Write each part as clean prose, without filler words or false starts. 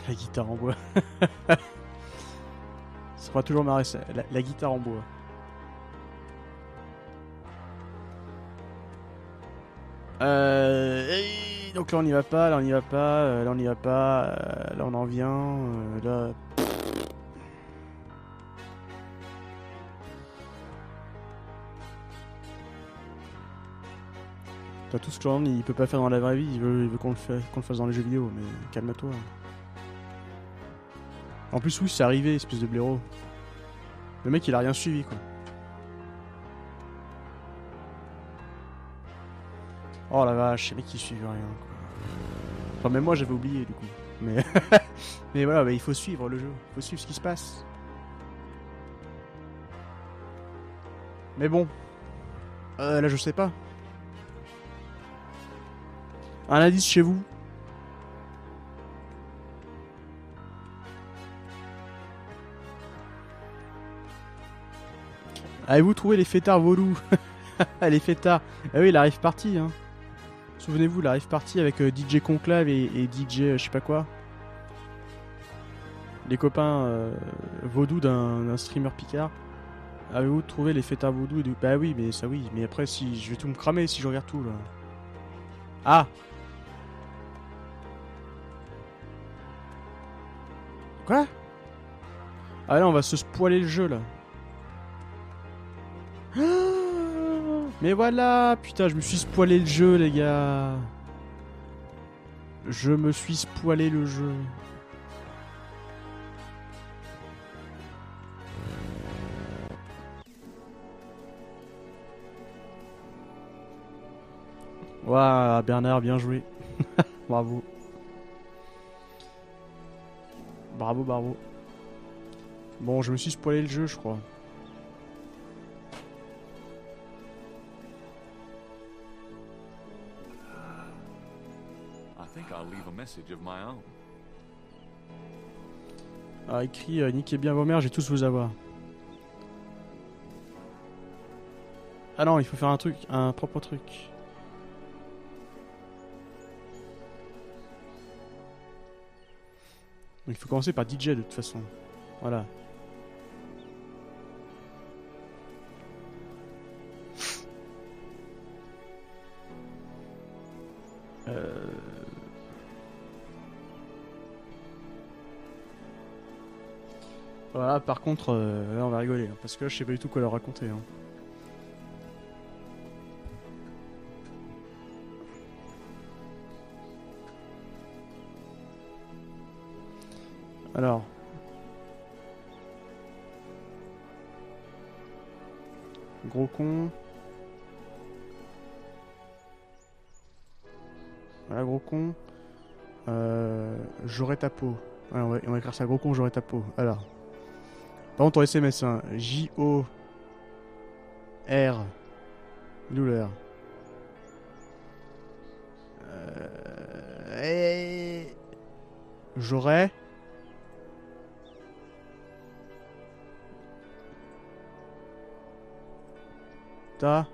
La guitare en bois. Ça fera toujours marrer ça, la guitare en bois. Donc là on n'y va pas, là on n'y va pas, là on n'y va pas, là on en vient, là... T'as tout ce que Jordan il peut pas faire dans la vraie vie, il veut qu'on le fasse dans les jeux vidéo, mais calme-toi. En plus oui c'est arrivé, espèce de blaireau. Le mec il a rien suivi quoi. Oh la vache, les mecs qui suivent rien quoi. Enfin même moi j'avais oublié du coup. Mais, mais voilà, bah, il faut suivre le jeu, il faut suivre ce qui se passe. Mais bon, là je sais pas. Un indice chez vous? Avez-vous trouvé les fêtards vaudous? Les fêtards. Ah oui, la rave party, hein. Souvenez-vous, la rave party avec DJ Conclave et DJ je sais pas quoi. Les copains vaudous d'un streamer Picard. Avez-vous trouvé les fêtards vaudous et Bah oui, mais ça oui. Mais après, si je vais tout me cramer si je regarde tout là. Ah! Quoi? Ah là, on va se spoiler le jeu là. Mais voilà, putain, je me suis spoilé le jeu, les gars. Je me suis spoilé le jeu. Waouh, Bernard, bien joué. Bravo. Bravo, bravo. Bon, je me suis spoilé le jeu, je crois. Ah, écrit niquez bien vos mères, j'ai tous vous avoir. Ah non, il faut faire un truc, un propre truc. Donc il faut commencer par DJ de toute façon. Voilà. Voilà, par contre, là on va rigoler, hein, parce que là, je sais pas du tout quoi leur raconter. Hein. Alors. Gros con. Voilà, gros con. J'aurai ta peau. Ouais, on va écrire ça, gros con, j'aurai ta peau. Alors. Par contre, en SMS, hein, J-O-R. Douleur. J'aurai. Ta.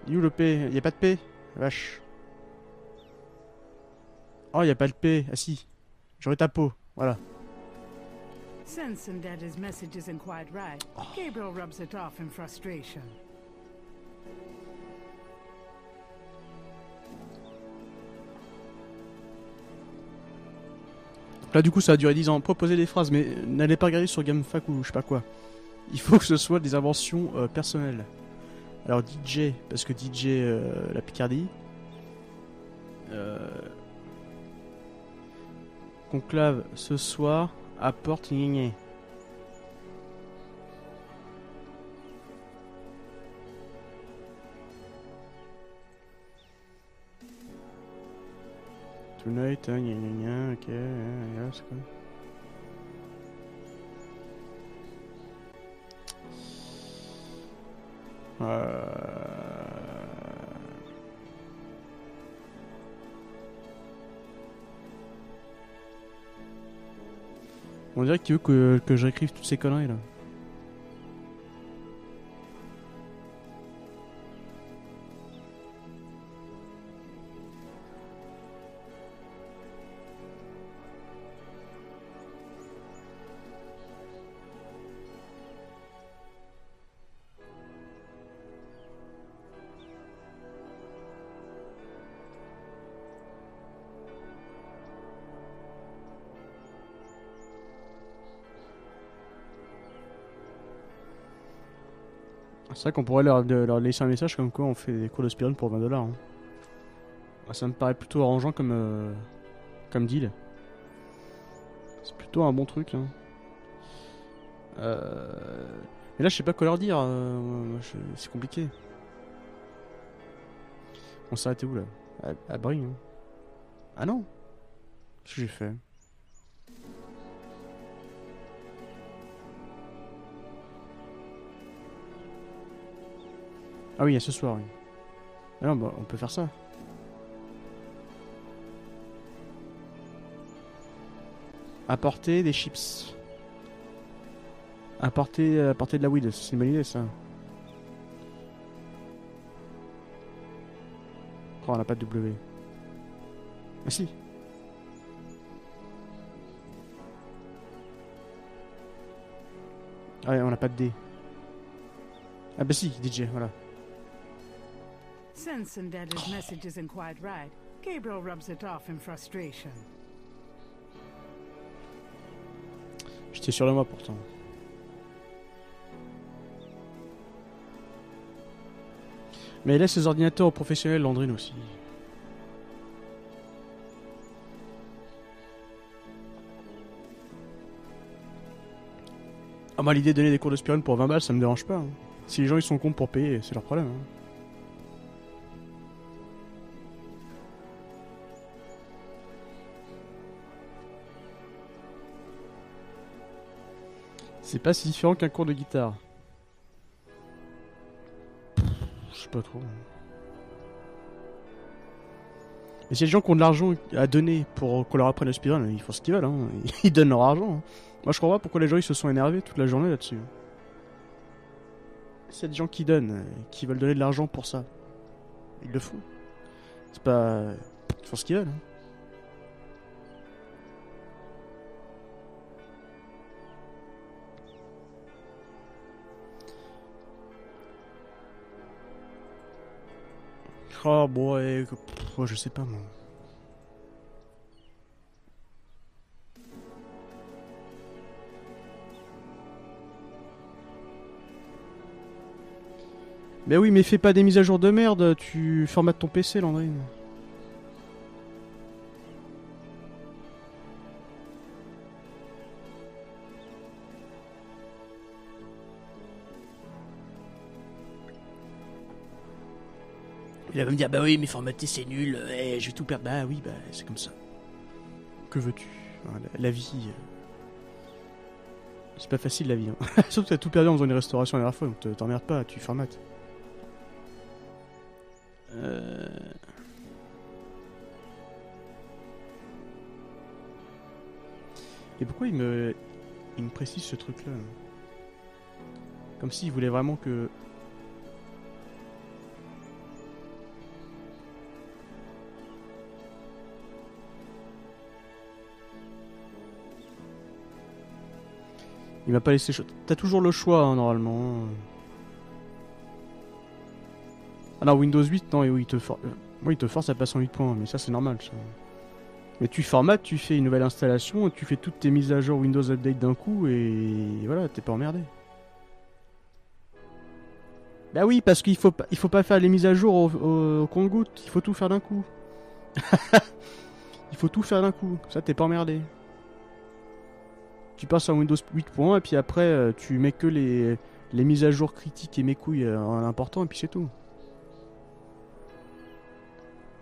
Il est où le P? Y'a pas de P? Vache. Oh, y'a pas de P. Ah si. J'aurai ta peau. Voilà. Sensing that his message isn't quite right, Gabriel rubs it off in frustration. Donc là, du coup, ça a duré 10 ans. Proposer des phrases, mais n'allez pas regarder sur GameFAQ ou je sais pas quoi. Il faut que ce soit des inventions personnelles. Alors DJ, parce que DJ, la Picardie. Conclave, ce soir, apporte gna. Tonight, gna gna gna, ok, c'est quoi? On dirait qu'il veut que je réécrive toutes ces conneries là. C'est vrai qu'on pourrait leur laisser un message comme quoi on fait des cours de Speedrun pour 20$. Hein. Ça me paraît plutôt arrangeant comme deal. C'est plutôt un bon truc. Hein. Et là, je sais pas quoi leur dire. C'est compliqué. On s'est arrêté où là? À Brie. Hein. Ah non? Qu'est-ce que j'ai fait? Ah oui, il y a ce soir. Oui. Ah non, bah, on peut faire ça. Apporter des chips. Apporter de la weed, c'est une bonne idée ça. Oh, on n'a pas de W. Ah si. Ah ouais, on n'a pas de D. Ah bah si, DJ, voilà. Sensing that his message isn't quite right, Gabriel rubs it off in frustration. J'étais sûr de moi pourtant. Mais laisse ses ordinateurs aux professionnels, Landrine aussi. Ah moi l'idée de donner des cours de Speedrun pour 20 balles ça me dérange pas. Hein. Si les gens ils sont cons pour payer, c'est leur problème. Hein. C'est pas si différent qu'un cours de guitare. Je sais pas trop. Mais si y a des gens qui ont de l'argent à donner pour qu'on leur apprenne le speedrun, ils font ce qu'ils veulent. Hein. Ils donnent leur argent. Hein. Moi je comprends pas pourquoi les gens ils se sont énervés toute la journée là-dessus. S'il y a des gens qui donnent, qui veulent donner de l'argent pour ça, ils le font. C'est pas... Ils font ce qu'ils veulent. Hein. Oh bon, ouais, je sais pas moi. Mais oui, mais fais pas des mises à jour de merde, tu formates ton PC, Landrine. Il va me dire, bah oui, mais formater c'est nul, je vais tout perdre. Bah oui, bah c'est comme ça. Que veux-tu? La vie. C'est pas facile la vie. Hein. Sauf que t'as tout perdu en faisant une restauration la dernière fois, donc t'emmerdes pas, tu formates. Et pourquoi il me précise ce truc-là? Comme s'il voulait vraiment que... Il m'a pas laissé... T'as toujours le choix, hein, normalement. Ah non, Windows 8, non, oui, il te force à passer en 8 points, mais ça c'est normal, ça. Mais tu formates, tu fais une nouvelle installation, tu fais toutes tes mises à jour Windows Update d'un coup, et voilà, t'es pas emmerdé. Bah oui, parce qu'il faut pas faire les mises à jour au compte-gouttes, il faut tout faire d'un coup. Il faut tout faire d'un coup, ça t'es pas emmerdé. Tu passes en Windows 8.1 et puis après tu mets que les mises à jour critiques et mes couilles en important et puis c'est tout.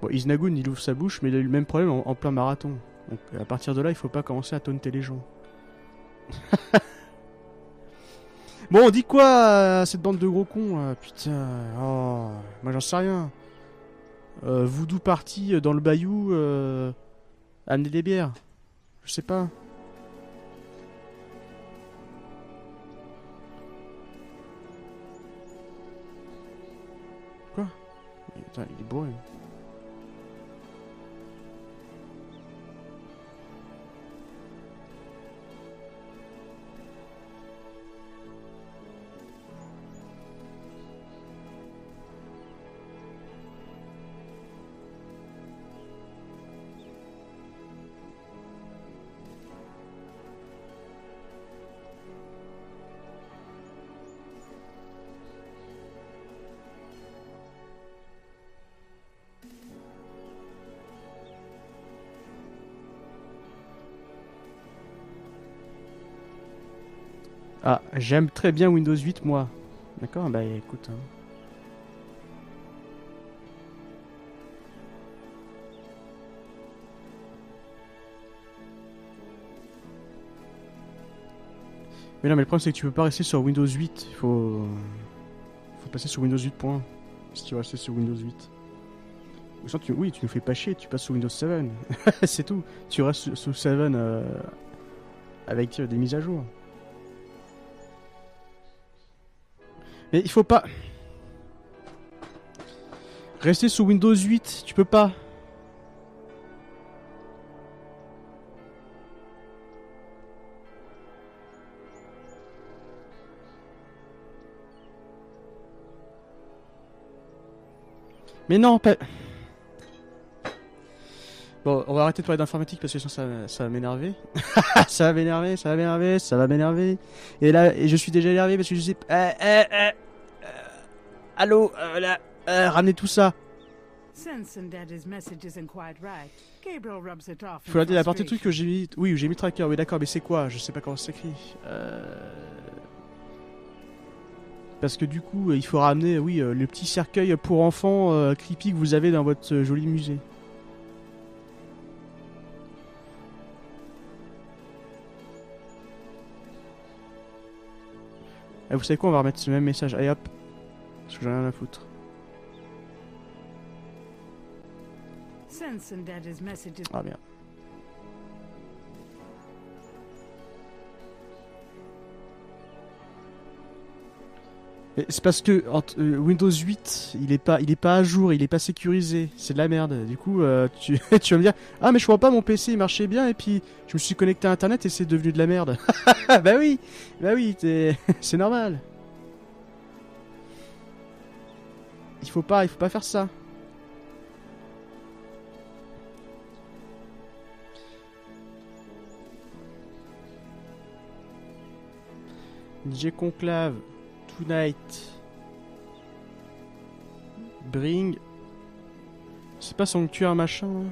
Bon, Isnagoon il ouvre sa bouche mais il a eu le même problème en plein marathon. Donc à partir de là il faut pas commencer à taunter les gens. Bon on dit quoi à cette bande de gros cons putain, oh, moi j'en sais rien. Voodoo party dans le bayou, amener des bières. Je sais pas. Quoi? Putain, il est bourré. Ah, j'aime très bien Windows 8, moi. D'accord, bah écoute. Hein. Mais non, mais le problème c'est que tu peux pas rester sur Windows 8. Faut passer sur Windows 8. Si tu veux rester sur Windows 8. Ou sinon, oui, tu nous fais pas chier, tu passes sur Windows 7. C'est tout. Tu restes sous 7 avec des mises à jour. Mais il faut pas rester sous Windows 8. Tu peux pas. Mais non, pas... Bon, on va arrêter de parler d'informatique parce que sinon ça va m'énerver. Ça va m'énerver, ça va m'énerver, ça va m'énerver. Et là, je suis déjà énervé parce que je sais... allô, là, ramenez tout ça. Sensing that his message isn't quite right, Gabriel rubs it off in Faut la partie de truc frustration. que j'ai mis... Oui, j'ai mis tracker, oui d'accord, mais c'est quoi? Je sais pas comment ça s'écrit. Parce que du coup, il faut ramener, oui, le petit cercueil pour enfants creepy que vous avez dans votre joli musée. Et vous savez quoi, on va remettre ce même message. Allez hop. Parce que j'en ai rien à foutre. Sensing that his message is... Ah merde. Mais c'est parce que Windows 8, il est pas à jour, il est pas sécurisé. C'est de la merde. Du coup, tu vas me dire, ah mais je vois pas, mon PC il marchait bien et puis je me suis connecté à Internet et c'est devenu de la merde. Bah oui, c'est normal. Il faut pas faire ça. DJ Conclave, Tonight, Bring. C'est pas Sanctuaire machin. Hein.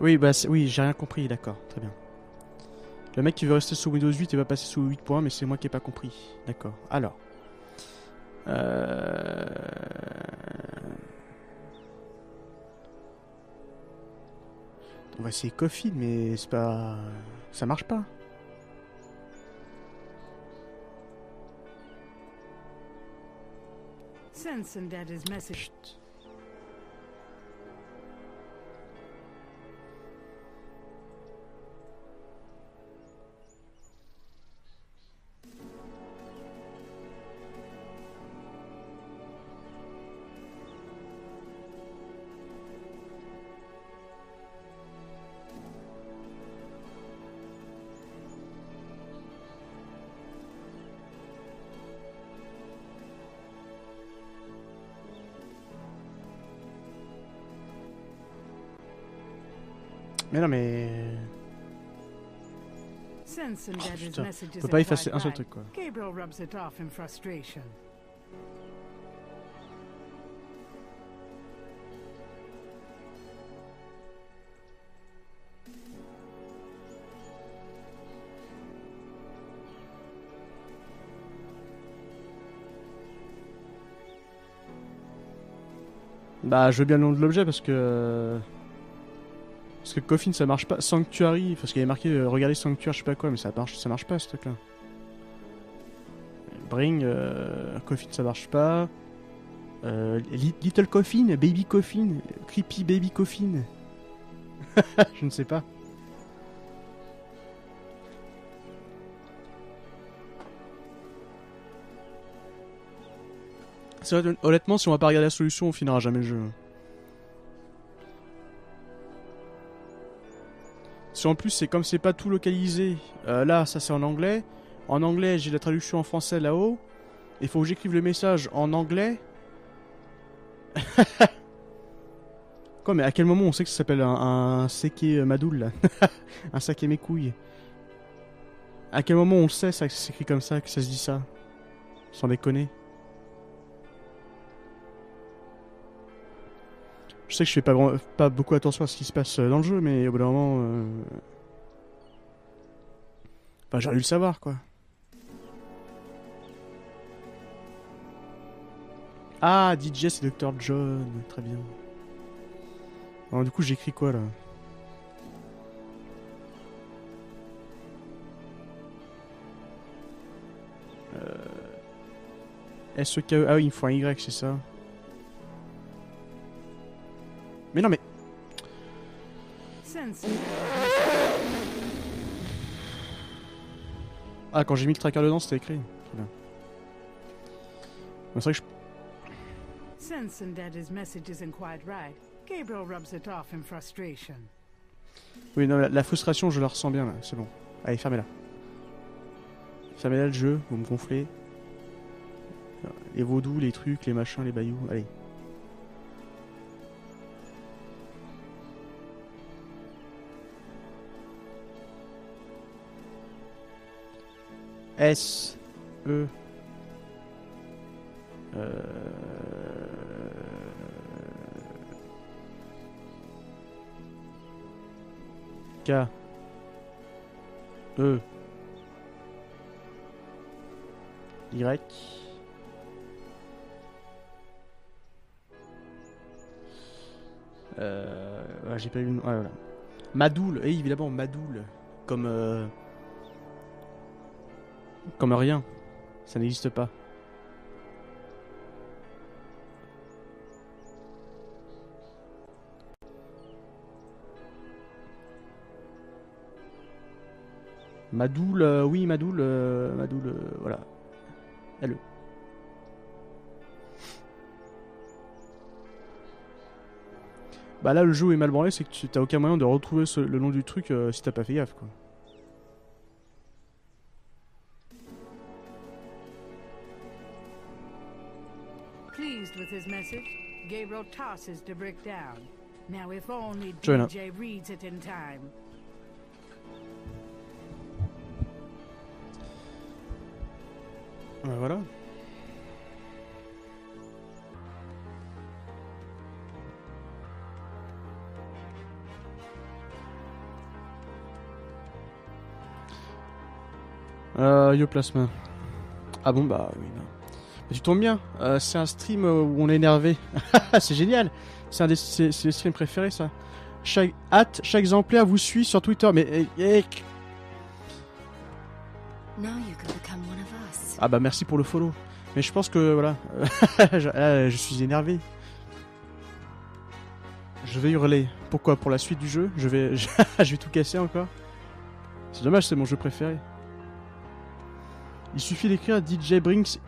Oui, bah oui, j'ai rien compris, d'accord, très bien. Le mec qui veut rester sous Windows 8 et va passer sous 8.1, mais c'est moi qui ai pas compris. D'accord. Alors. On va essayer Coffee, mais c'est pas... Ça marche pas. Sensing that his message... Chut. Mais non, mais... Sensing that his Putain, message on peut isn't pas effacer quite un seul right, truc, quoi. Gabriel rubs it off in frustration. Bah, je veux bien le nom de l'objet parce que... Parce que Coffin ça marche pas. Sanctuary, parce qu'il y avait marqué regardez Sanctuary, je sais pas quoi, mais ça marche pas ce truc là. Bring, Coffin ça marche pas. Little Coffin, Baby Coffin, Creepy Baby Coffin. Je ne sais pas. C'est vrai, honnêtement, si on va pas regarder la solution, on finira jamais le jeu. Si en plus c'est comme c'est pas tout localisé, là ça c'est en anglais. En anglais j'ai la traduction en français là-haut. Il faut que j'écrive le message en anglais. Quoi, mais à quel moment on sait que ça s'appelle un seke madoul là? Un saké mes couilles. À quel moment on le sait ça, que ça s'écrit comme ça, que ça se dit ça? Sans déconner. Je sais que je fais pas beaucoup attention à ce qui se passe dans le jeu, mais au bout d'un moment... Enfin, j'aurais dû le savoir, quoi. Ah, DJ, c'est Dr. John. Très bien. Alors, du coup, j'écris quoi, là? S-E-K-E... Ah oui, il me faut un Y, c'est ça. Mais non, mais... Sense. Ah, quand j'ai mis le tracker dedans, c'était écrit. Très bien. C'est vrai que je... Sensing that his message isn't quite right, Gabriel rubs it off in frustration. Oui, non, la frustration, je la ressens bien, là. C'est bon. Allez, fermez-la. Fermez-la, le jeu. Vous me gonflez. Les vaudous, les trucs, les machins, les bailloux. Allez. S. E. K. E. Y. J'ai pas eu le nom. Ah, voilà. Madoul, et évidemment Madoul. Comme rien. Ça n'existe pas. Madoul, oui, Madoul, voilà. LE. Bah là, le jeu est mal branlé, c'est que tu t'as aucun moyen de retrouver le nom du truc si t'as pas fait gaffe, quoi. Pleased with his message, Gabriel tosses the brick down. Now, if only Join up. DJ reads it in time. Voilà. Yo Plasma. Ah bon, bah oui. Non. Bah, tu tombes bien. C'est un stream où on est énervé. C'est génial. C'est le stream préféré, ça. Chaque exemplaire vous suit sur Twitter. Mais ah bah merci pour le follow. Mais je pense que voilà, je suis énervé. Je vais hurler. Pourquoi? Pour la suite du jeu? Je vais tout casser encore. C'est dommage, c'est mon jeu préféré. Il suffit d'écrire DJ Brinks.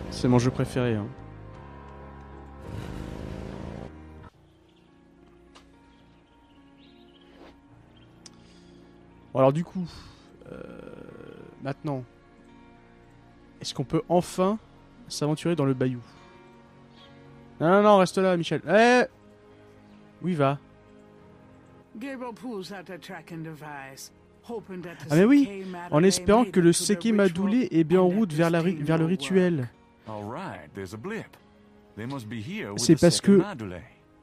C'est mon jeu préféré. Hein. Bon, alors du coup, maintenant, est-ce qu'on peut enfin s'aventurer dans le bayou? Non, non, reste là, Michel. Eh! Où il va? Gabriel pulls out a tracking device, hoping that the Ah mais oui, Seke Madoule en espérant made que it le to the Seke ritual Madoulé est bien en and that route vers this le thing will rituel. C'est parce que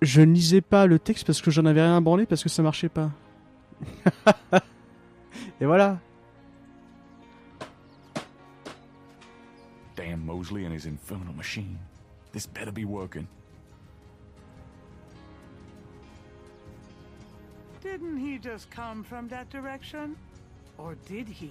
je ne lisais pas le texte parce que j'en avais rien à branler parce que ça marchait pas. Et voilà. Damn Mosley and his infernal machine. This better be working. Didn't he just come from that direction? Or did he?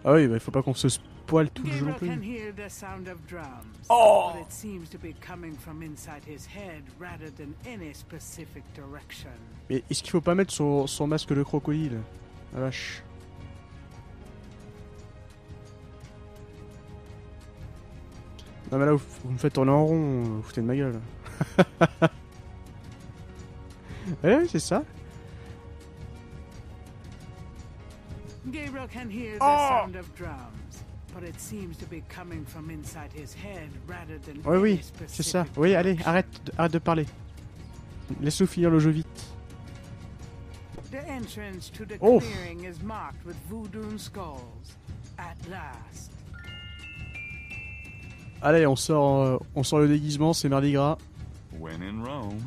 Ah oui, bah, il faut pas qu'on se spoile tout le jeu non Gabriel can plus. hear the sound of drums, Oh! but it seems to be coming from inside his head rather than any specific direction. Mais est-ce qu'il faut pas mettre son masque de crocodile? La vache. Non mais là vous me faites tourner en rond, vous foutez de ma gueule. Ouais, c'est ça. Gabriel can hear the sound of drums, but it seems to be coming from inside his head rather than Oui, any oui, c'est ça. specific Oui, allez, direction. arrête de parler. Laisse-nous finir le jeu vite. The entrance to the Oh. clearing is marked with voodoo skulls. At last. Allez, on sort le déguisement, c'est Mardi Gras. When in Rome.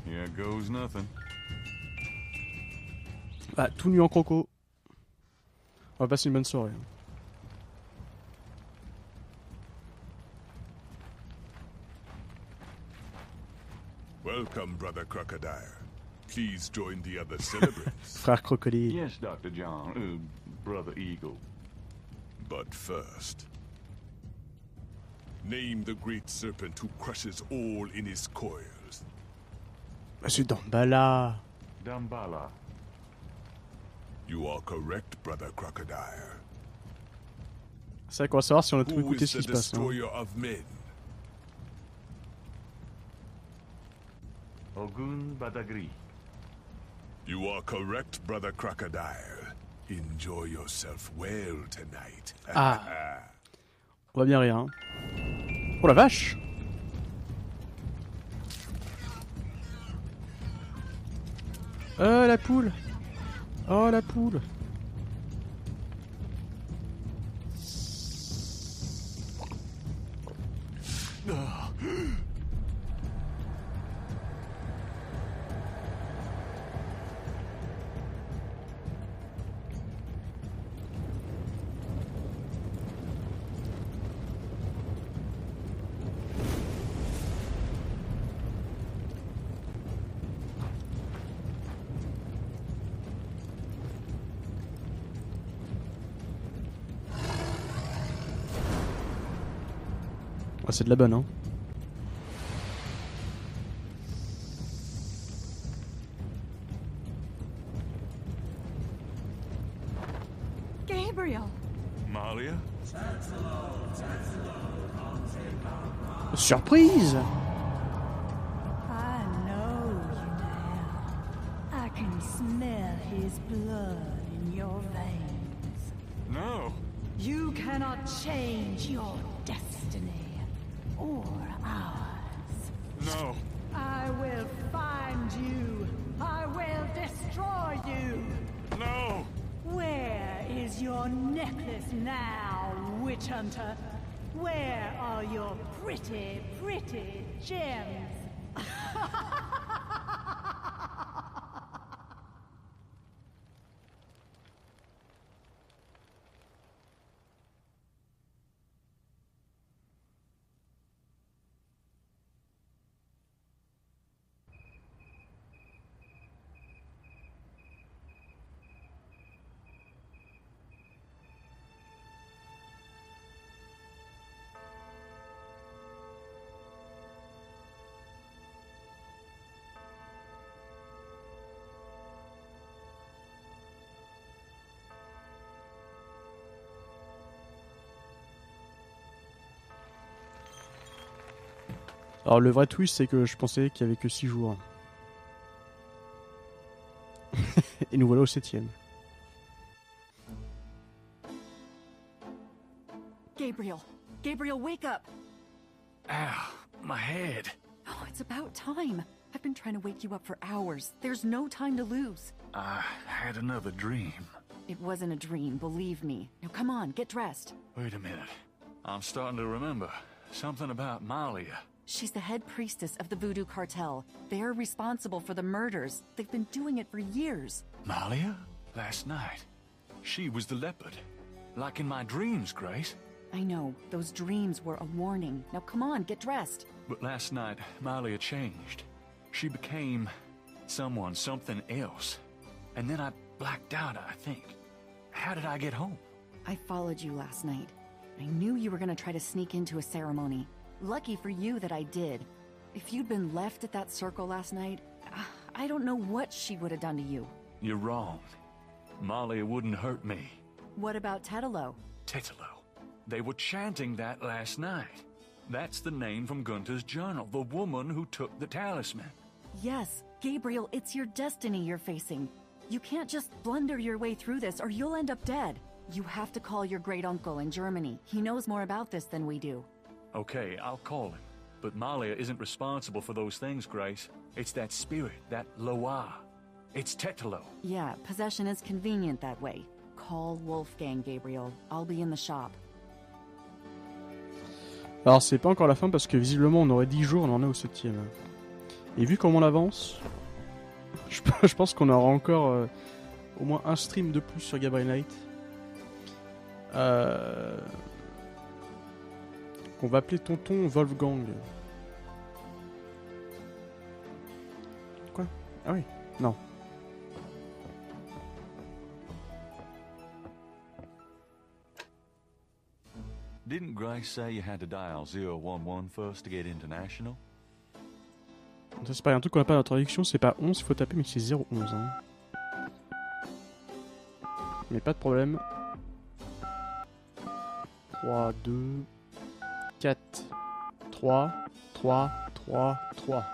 Here goes nothing. Ah, tout nu en croco. On va passer une bonne soirée. Welcome, Brother Crocodile. Please join the other celebrants. Frère crocodile. Yes, Dr. John. Brother Eagle. But first, name the great serpent who crushes all in his coils. Monsieur Dambala. Dambala. You are correct, Brother Crocodile. C'est vrai qu'on va savoir si on a tout Who écouté is ce the qui se passe. Hein. destroyer of men? Ogun Badagri. You are correct, Brother Crocodile. Enjoy yourself well tonight. Ah. On va bien rire. Hein. Oh la vache! La poule! Oh la poule! Ah, c'est de la bonne, hein. Gabriel! Malia? Surprise! I know you now. I can smell his blood in your veins. No. You cannot change your destiny or ours. No. I will find you. I will destroy you. No. Where is your necklace now, witch hunter? Where are your pretty, pretty gems? Alors le vrai twist, c'est que je pensais qu'il y avait que 6 jours. Et nous voilà au 7e. Gabriel! Gabriel, wake up! Ow, my head. Oh, it's about time. I've been trying to wake you up for hours. There's no time to lose. I had another dream. It wasn't a dream, believe me. Now come on, get dressed. Wait a minute. I'm starting to remember. Something about Malia. She's the head priestess of the Voodoo Cartel. They're responsible for the murders. They've been doing it for years. Malia? Last night. She was the leopard. Like in my dreams, Grace. I know, those dreams were a warning. Now come on, get dressed. But last night, Malia changed. She became something else. And then I blacked out, I think. How did I get home? I followed you last night. I knew you were gonna try to sneak into a ceremony. Lucky for you that I did. If you'd been left at that circle last night, I don't know what she would have done to you. You're wrong. Malia wouldn't hurt me. What about Tetelo? Tetelo. They were chanting that last night. That's the name from Gunther's journal, the woman who took the talisman. Yes, Gabriel, it's your destiny you're facing. You can't just blunder your way through this or you'll end up dead. You have to call your great uncle in Germany. He knows more about this than we do. Okay, I'll call him. But Malia isn't responsible for those things, Grace. It's that spirit, that Loa. It's Tetelo. Yeah, possession is convenient that way. Call Wolfgang, Gabriel. I'll be in the shop. Alors c'est pas encore la fin parce que visiblement on aurait 10 jours, on en est au 7ème. Et vu comment on avance, je pense qu'on aura encore au moins un stream de plus sur Gabriel Knight. Qu'on va appeler tonton Wolfgang. Quoi? Ah oui, non. Didn't Grace say you had to dial 011 first to get international? Ça c'est pas un truc qu'on a pas dans la traduction, c'est pas 11, il faut taper mais c'est 011 hein. Mais pas de problème. 3, 2, 4, 3, 3, 3, 3.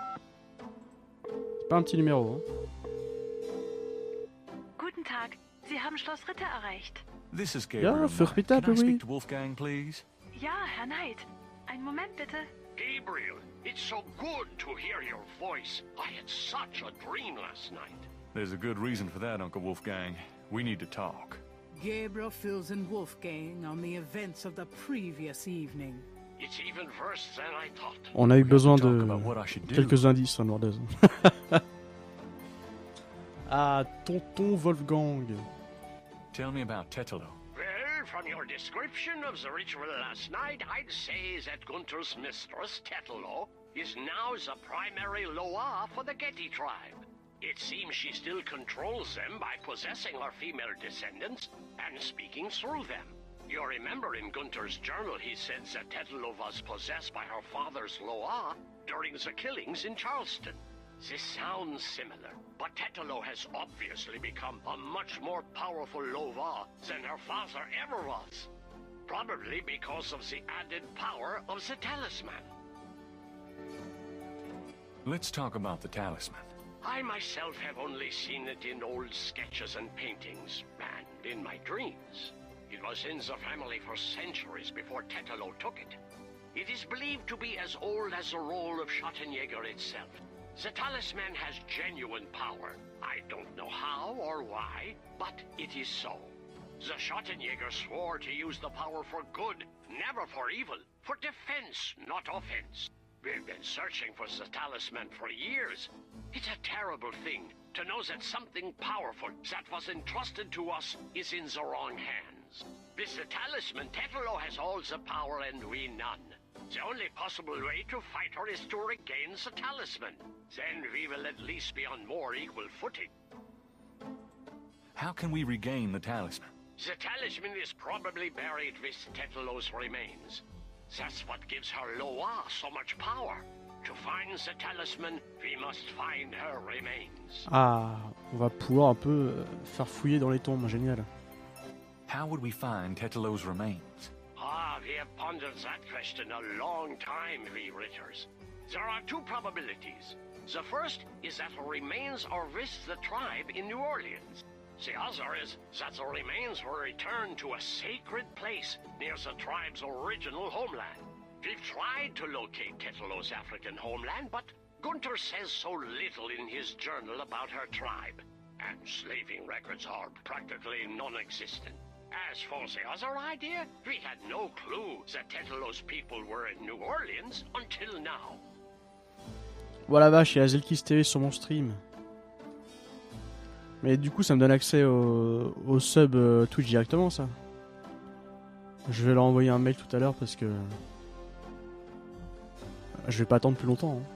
C'est pas un petit numéro hein. Guten Tag, Sie haben Schloss Ritter erreicht. This is Gabriel. Ja, formidable, Can I oui. speak to Wolfgang, please? Ja, Herr Knight. Einen Moment bitte. Gabriel, it's so good to hear your voice. I had such a dream last night. There's a good reason for that, Uncle Wolfgang. We need to talk. Gabriel fills in Wolfgang on the events of the previous evening. It's even worse than I thought. On a eu besoin Talk de about what I should do. quelques indices en Nordez. Ah, tonton Wolfgang. Tell me about Tetelo. Well, from your description of the ritual last night, I'd say that Gunther's mistress, Tetelo, is now the primary Loa for the Getty tribe. It seems she still controls them by possessing her female descendants and speaking through them. You remember in Gunther's journal he said that Tetelo was possessed by her father's Loa during the killings in Charleston. This sounds similar, but Tetelo has obviously become a much more powerful Loa than her father ever was. Probably because of the added power of the talisman. Let's talk about the talisman. I myself have only seen it in old sketches and paintings, and in my dreams. It was in the family for centuries before Tetelo took it. It is believed to be as old as the role of Schottenjäger itself. The talisman has genuine power. I don't know how or why, but it is so. The Schottenjäger swore to use the power for good, never for evil, for defense, not offense. We've been searching for the talisman for years. It's a terrible thing to know that something powerful that was entrusted to us is in the wrong hands. With the talisman, Tetelo has all the power and we none. The only possible way to fight her is to regain the talisman. Then we will at least be on more equal footing. How can we regain the talisman? The talisman is probably buried with Tetelo's remains. That's what gives her Loa so much power. To find the talisman, we must find her remains. Ah, on va pouvoir un peu faire fouiller dans les tombes, génial. How would we find Tetelo's remains? We have pondered that question a long time, we Ritters. There are two probabilities. The first is that her remains are with the tribe in New Orleans. The other is that the remains were returned to a sacred place near the tribe's original homeland. We've tried to locate Tetelo's African homeland, but Gunther says so little in his journal about her tribe, and slaving records are practically non-existent. As for the other idea, we had no clue that Tetelo's people were in New Orleans until now. Voilà vache, il y a Zelkis TV sur mon stream. Mais du coup ça me donne accès au sub Twitch directement ça. Je vais leur envoyer un mail tout à l'heure parce que je vais pas attendre plus longtemps. Hein.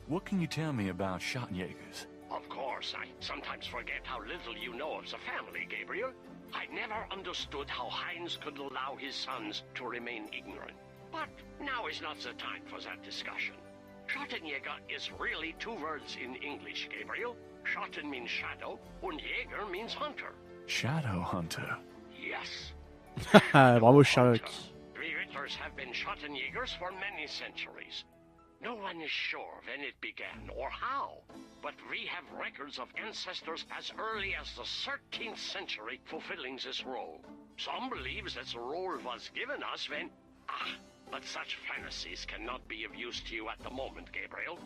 What can you tell me about Schottenjägers? Of course, I sometimes forget how little you know of the family, Gabriel. I never understood how Heinz could allow his sons to remain ignorant. But now is not the time for that discussion. Schottenjäger is really two words in English, Gabriel. Schotten means shadow, and Jäger means hunter. Shadow Hunter. Yes. Bravo Sherlock. We Ritters have been Schottenjägers for many centuries. No one is sure when it began or how, but we have records of ancestors as early as the 13th century fulfilling this role. Some believe that the role was given us when... but such fantasies cannot be of use to you at the moment, Gabriel.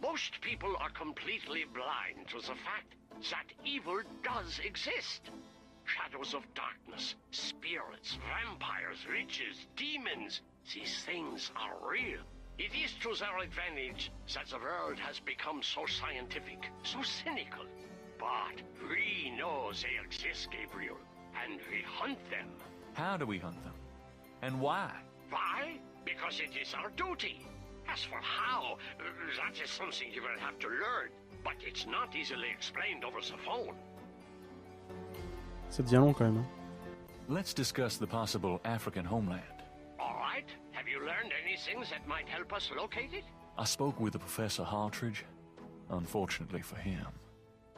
Most people are completely blind to the fact that evil does exist. Shadows of darkness, spirits, vampires, witches, demons, these things are real. It is to their advantage that the world has become so scientific, so cynical. But we know they exist, Gabriel, and we hunt them. How do we hunt them? And why? Why? Because it is our duty. As for how, that is something you will have to learn. But it's not easily explained over the phone. Ça devient long quand même. Hein. Let's discuss the possible African homeland. All right. Have you learned anything that might help us locate it? I spoke with the Professor Hartridge. Unfortunately for him,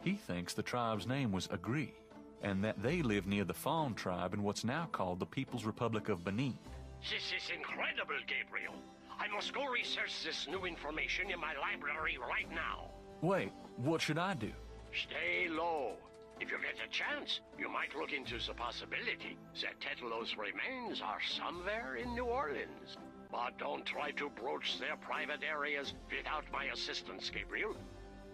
he thinks the tribe's name was Agree, and that they live near the Fawn tribe in what's now called the People's Republic of Benin. This is incredible, Gabriel. I must go research this new information in my library right now. Wait, what should I do? Stay low. If you get a chance, you might look into the possibility that Tetelo's remains are somewhere in New Orleans. But don't try to broach their private areas without my assistance, Gabriel.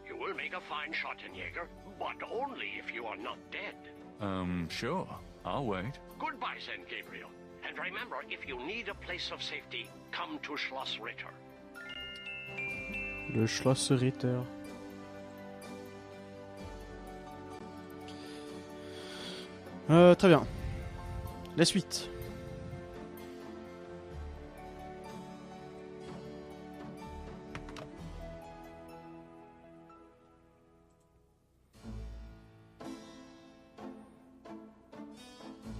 You will make a fine Schottenjäger, but only if you are not dead. Sure. I'll wait. Goodbye then, Gabriel. And remember, if you need a place of safety, come to Schloss Ritter. Le Schloss Ritter. Très bien. La suite.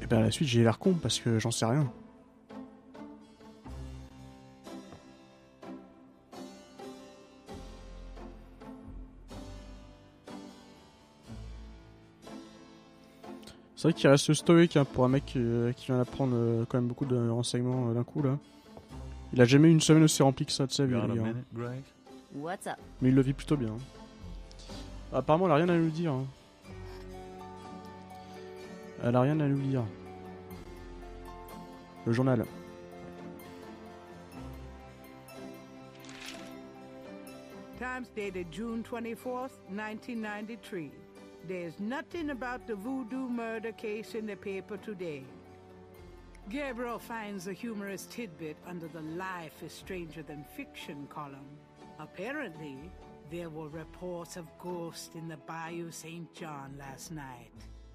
Et ben la suite j'ai l'air con parce que j'en sais rien. C'est vrai qu'il reste stoïque hein, pour un mec qui vient d'apprendre quand même beaucoup de renseignements d'un coup là. Il a jamais eu une semaine aussi remplie que ça de sa vie. Got a lui, hein. minute, Grace? What's up? Mais il le vit plutôt bien. Apparemment elle a rien à nous dire. Hein. Elle a rien à nous dire. Le journal. Times dated June 24th, 1993. There's nothing about the voodoo murder case in the paper today. Gabriel finds a humorous tidbit under the Life is Stranger Than Fiction column. Apparently, there were reports of ghosts in the Bayou St. John last night.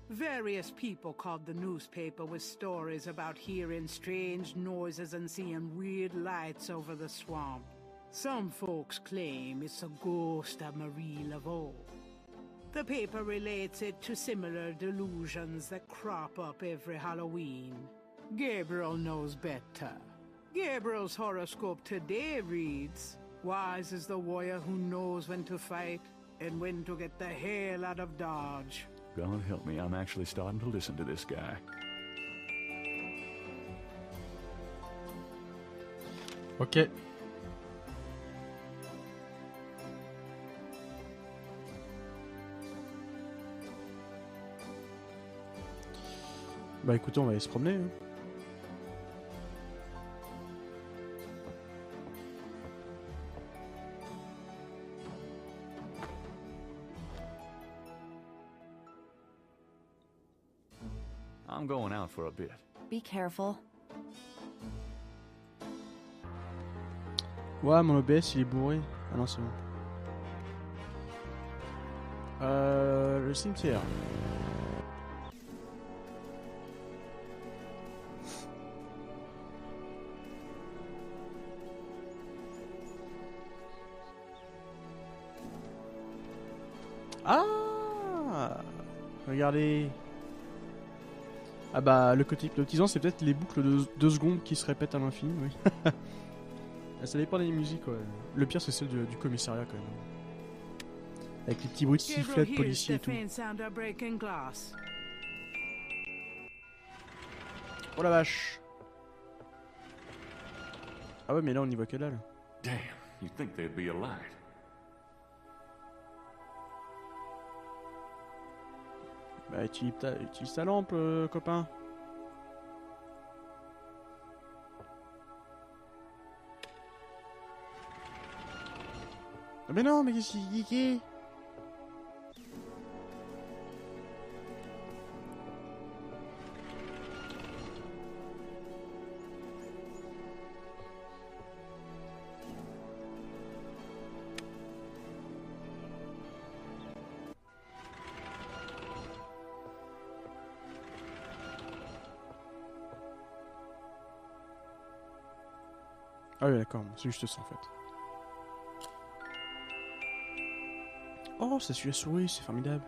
Various people called the newspaper with stories about hearing strange noises and seeing weird lights over the swamp. Some folks claim it's a ghost of Marie Laveau. The paper relates it to similar delusions that crop up every Halloween. Gabriel knows better. Gabriel's horoscope today reads, "Wise is the warrior who knows when to fight and when to get the hell out of Dodge." God help me, I'm actually starting to listen to this guy. Ok. Bah écoutez, on va aller se promener. Hein. I'm going out for a bit. Be careful. Ouais, mon OBS il est bourré. Ah non, c'est bon. Le cimetière. Ah, regardez. Ah bah le côté hypnotisant c'est peut-être les boucles de 2 secondes qui se répètent à l'infini, oui. Ça dépend des musiques, ouais. Le pire c'est celle du commissariat quand même. Avec les petits bruits de sifflets de policiers et tout. Oh la vache. Ah ouais mais là on y voit que dalle. Damn, You'd think there'd be a light. Bah, utilise ta lampe, copain. Ah, mais non, mais qu'est-ce qu'il dit qui? Ah oui, d'accord, c'est juste ça en fait. Oh, ça suit la souris, c'est formidable.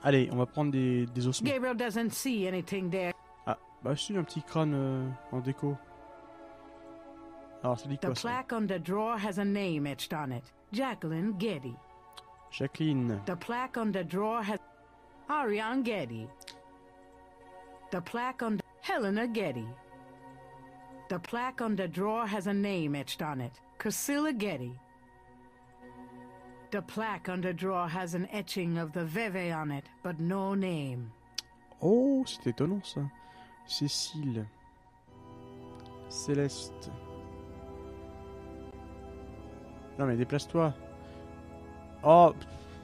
Allez, on va prendre des ossements. Gabriel doesn't see anything there. Ah, bah si, un petit crâne en déco. Alors, ça dit The quoi ça? plaque on the drawer has a name etched on it. Jacqueline Getty. Jacqueline. The plaque on the drawer has Ariane Getty. The plaque on the Helena Getty. The plaque on the drawer has a name etched on it. Priscilla Getty. The plaque on the drawer has an etching of the Veve on it, but no name. Oh, c'est étonnant ça. Cécile. Céleste. Non mais déplace-toi. Oh,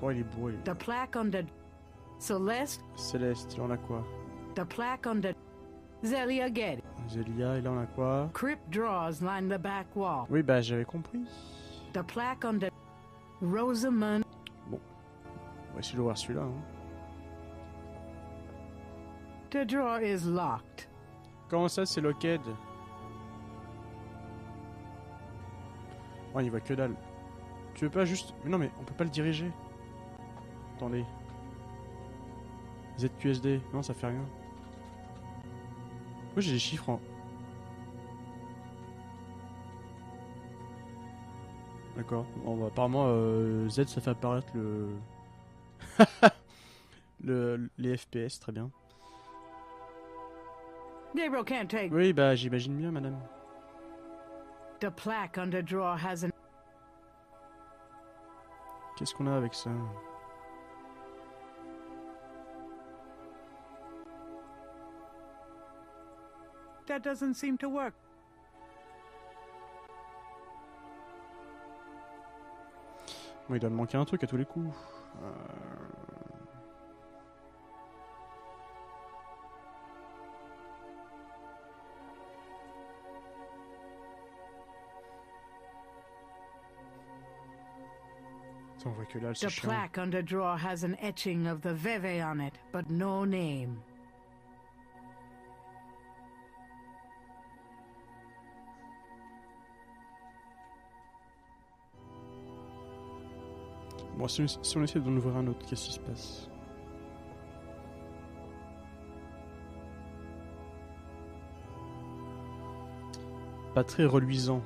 oh il est bourré. The plaque on the Celeste. Céleste, il en a quoi? The plaque on the Zelia Getty. Zélia, il en a quoi? Crypt drawers line the back wall. Oui, bah j'avais compris. The plaque on the Rosamund. Bon, on va essayer de voir celui-là. Hein. The drawer is locked. Comment ça, c'est locked? Oh, il voit que dalle. Tu veux pas juste... Mais non, mais on peut pas le diriger. Attendez. ZQSD. Non, ça fait rien. Pourquoi j'ai des chiffres en... D'accord. Bon, bah, apparemment, Z, ça fait apparaître les FPS, très bien. Gabriel can't take. Oui, bah j'imagine bien, madame. The plaque on the drawer has an. Qu'est-ce qu'on a avec ça? That doesn't seem to work. Bon, il doit me manquer un truc à tous les coups. On voit que là, c'est The chiant. plaque on the drawer has an etching of the Veve on it, but no name. Bon, si on essaie d'en ouvrir un autre, qu'est-ce qui se passe? Pas très reluisant.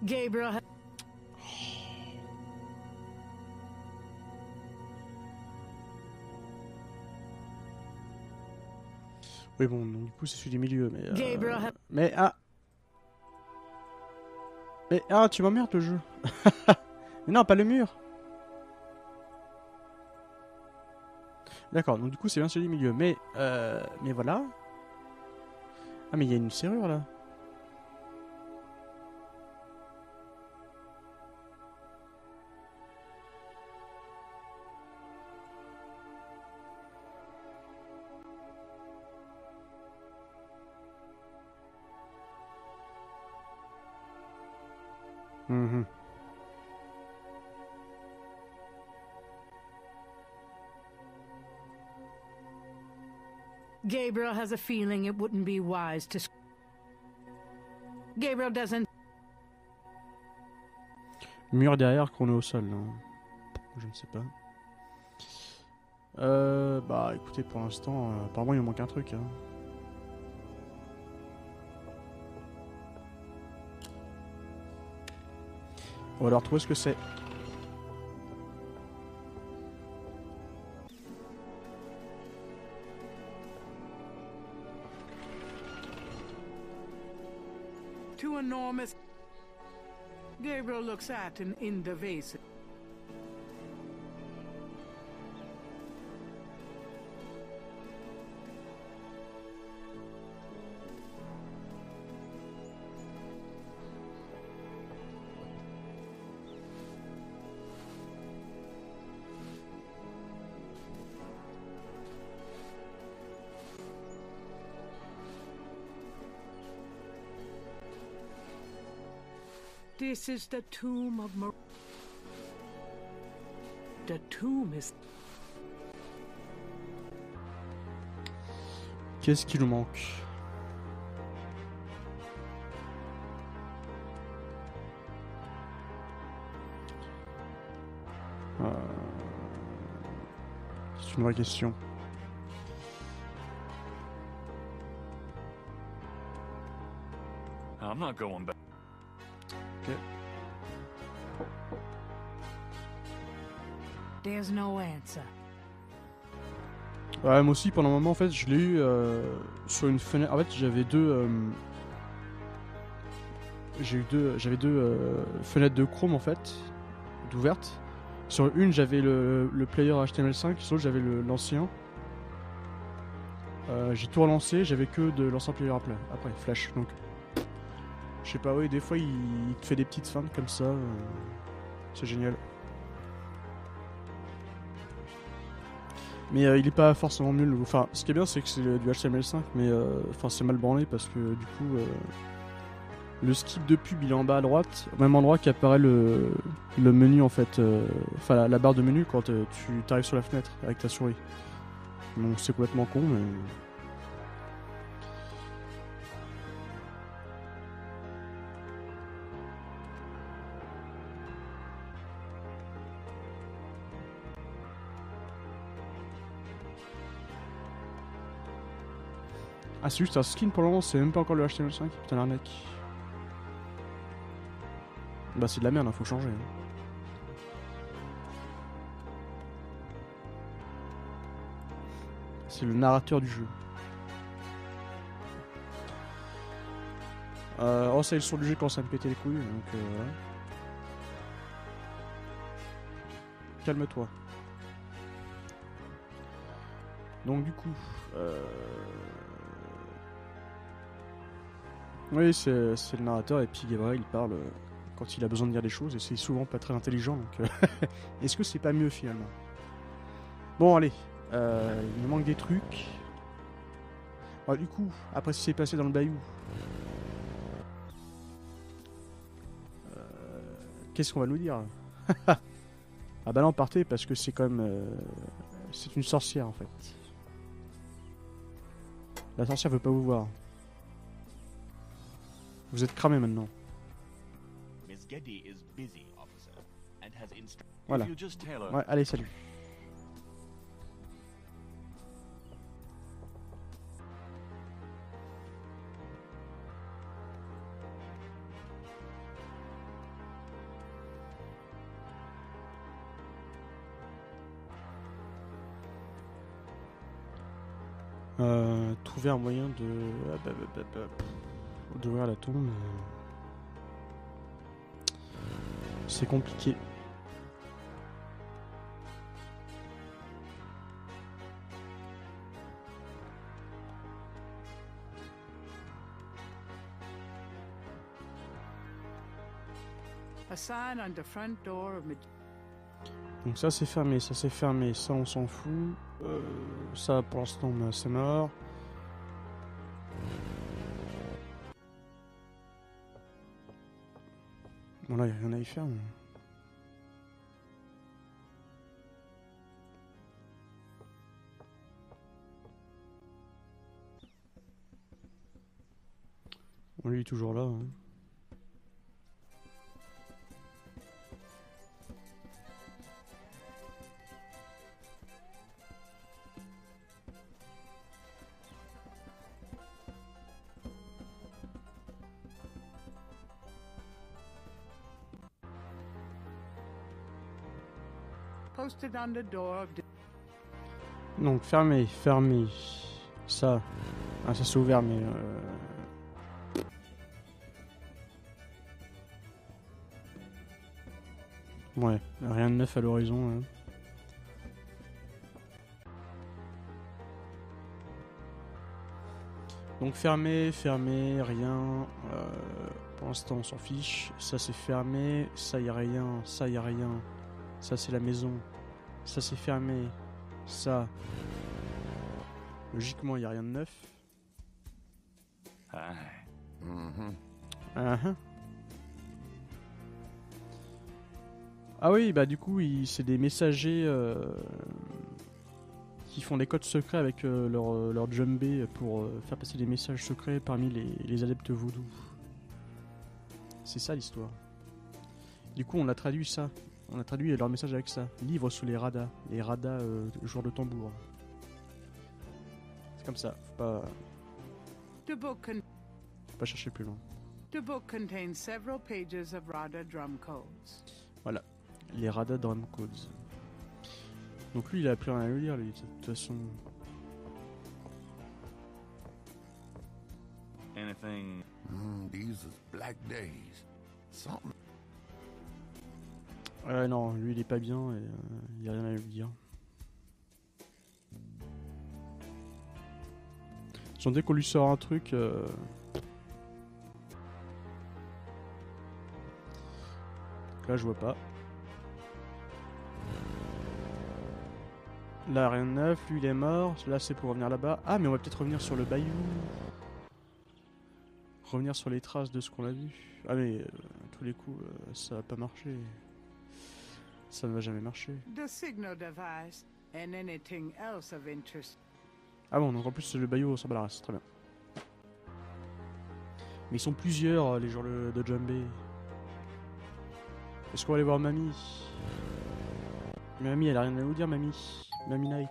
Gabriel. Oui, bon, donc, du coup, c'est celui du milieu, mais... Gabriel. Mais, ah! Mais, ah, tu m'emmerdes, le jeu! Mais non, pas le mur! D'accord, donc du coup, c'est bien celui du milieu, mais voilà. Ah, mais il y a une serrure, là. Mhm. Gabriel has a feeling it wouldn't be wise to. Gabriel doesn't. Mur derrière qu'on est au sol. Hein. Je ne sais pas. Bah écoutez, pour l'instant, apparemment il me manque un truc. Hein. On va leur trouver ce que c'est. Two enormous. Gabriel looks at and in the vase. This is the tomb of The tomb is... Qu'est-ce qui nous manque? C'est une vraie question. I'm not going back. Ok. There's no answer. Ouais, moi aussi, pendant un moment, en fait, je l'ai eu sur une fenêtre. En fait, j'avais deux. J'avais deux fenêtres de Chrome, en fait, d'ouvertes. Sur une, j'avais le player HTML5, sur l'autre, j'avais l'ancien. J'ai tout relancé, j'avais que de l'ancien player après, Flash. Donc, je sais pas, oui, des fois, il te fait des petites feintes comme ça. C'est génial. Mais il est pas forcément nul. Enfin, ce qui est bien, c'est que c'est du HTML5, mais enfin, c'est mal branlé parce que du coup, le skip de pub il est en bas à droite, au même endroit qu'apparaît le menu en fait, enfin la barre de menu quand tu t'arrives sur la fenêtre avec ta souris. Bon, c'est complètement con, mais. Ah, c'est juste un skin pour le moment, c'est même pas encore le HTML5, putain l'arnaque. Bah, c'est de la merde, hein, faut changer. Hein. C'est le narrateur du jeu. Oh, ça, le son du jeu commence à me péter les couilles, donc voilà. Calme-toi. Donc, du coup. Oui, c'est le narrateur, et puis Gabriel il parle quand il a besoin de dire des choses, et c'est souvent pas très intelligent, donc est-ce que c'est pas mieux finalement? Bon, allez, il nous manque des trucs. Alors, du coup, après ce qui s'est passé dans le bayou, qu'est-ce qu'on va nous dire? Ah bah non, partez, parce que c'est quand même... c'est une sorcière en fait. La sorcière veut pas vous voir. Vous êtes cramé maintenant. Voilà. Ouais, allez, salut. Trouver un moyen d'ouvrir la tombe. C'est compliqué. A sign on the front door of Donc ça c'est fermé, ça c'est fermé, ça on s'en fout. Ça pour l'instant c'est mort. Bon là il n'y a rien à y faire. Mais... Bon, lui il est toujours là. Hein. posted on the door of the... Donc fermé. Ça. Ah, ça s'est ouvert, mais... Ouais, rien de neuf à l'horizon. Hein. Donc fermé, rien. Pour l'instant on s'en fiche. Ça c'est fermé, ça y a rien, ça y a rien. Ça c'est la maison. Ça c'est fermé. Ça. Logiquement il y a rien de neuf. Ah oui, bah du coup c'est des messagers qui font des codes secrets avec leur djembé pour faire passer des messages secrets parmi les adeptes voodoo. C'est ça l'histoire. Du coup on a traduit ça. On a traduit leur message avec ça. Livre sous les radas. Les radas joueurs de tambour. C'est comme ça. Faut pas chercher plus loin. The book contains several pages of Rada drum codes. Voilà. Les radas drum codes. Donc lui il a plus rien à lui dire lui, de toute façon. Anything? These are black days. Something. Non, lui il est pas bien et il y a rien à lui dire. Genre, dès qu'on lui sort un truc... Là je vois pas. Là rien de neuf, lui il est mort, là c'est pour revenir là-bas. Ah mais on va peut-être revenir sur le bayou. Revenir sur les traces de ce qu'on a vu. Ah mais à tous les coups ça va pas marcher. Ça ne va jamais marcher. The signal device and anything else of interest. Ah bon, donc en plus le bayou s'en bat la race, très bien. Mais ils sont plusieurs les joueurs de djembé. Est-ce qu'on va aller voir Mamie? Mamie elle a rien à nous dire, Mamie. Mamie Knight.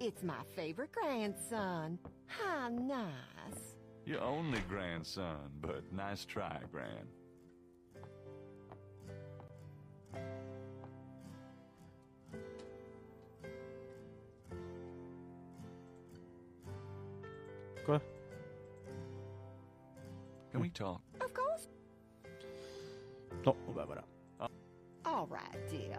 It's my favorite grandson. How nice. Your only grandson, but nice try, Gran. Quoi? Can we talk? Of course. Non, oh bah voilà. All right, dear.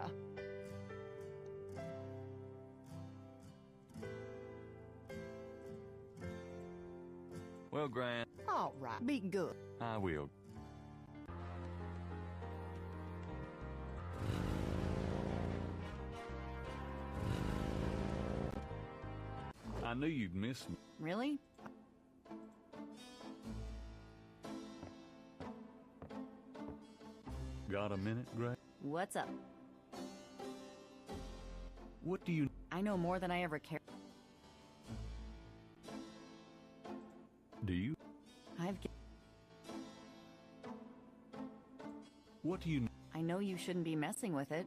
Well, Gran, All right. Be good. I will. I knew you'd miss me. Really? Got a minute, Gran? What's up? What do you... I know more than I ever cared. Do you? What do you... I know you shouldn't be messing with it.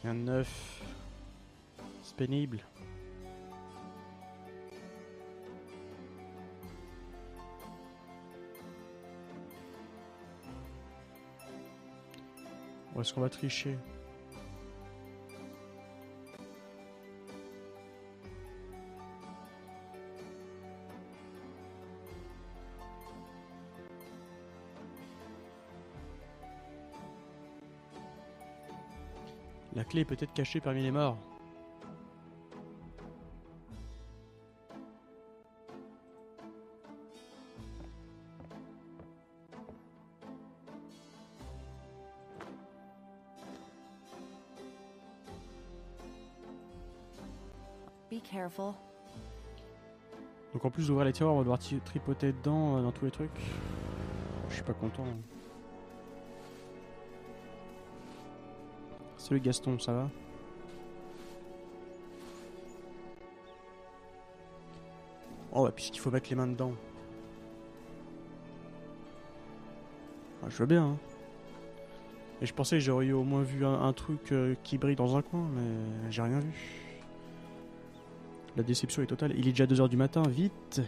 Rien de neuf. C'est pénible. Où est-ce qu'on va tricher? La clé est peut-être cachée parmi les morts. Be careful. Donc en plus d'ouvrir les tiroirs, on va devoir tripoter dedans dans tous les trucs. Je suis pas content. Salut Gaston, ça va? Oh bah puisqu'il faut mettre les mains dedans. Ah, je veux bien hein. Et je pensais que j'aurais au moins vu un truc qui brille dans un coin, mais j'ai rien vu. La déception est totale. Il est déjà 2h du matin, vite.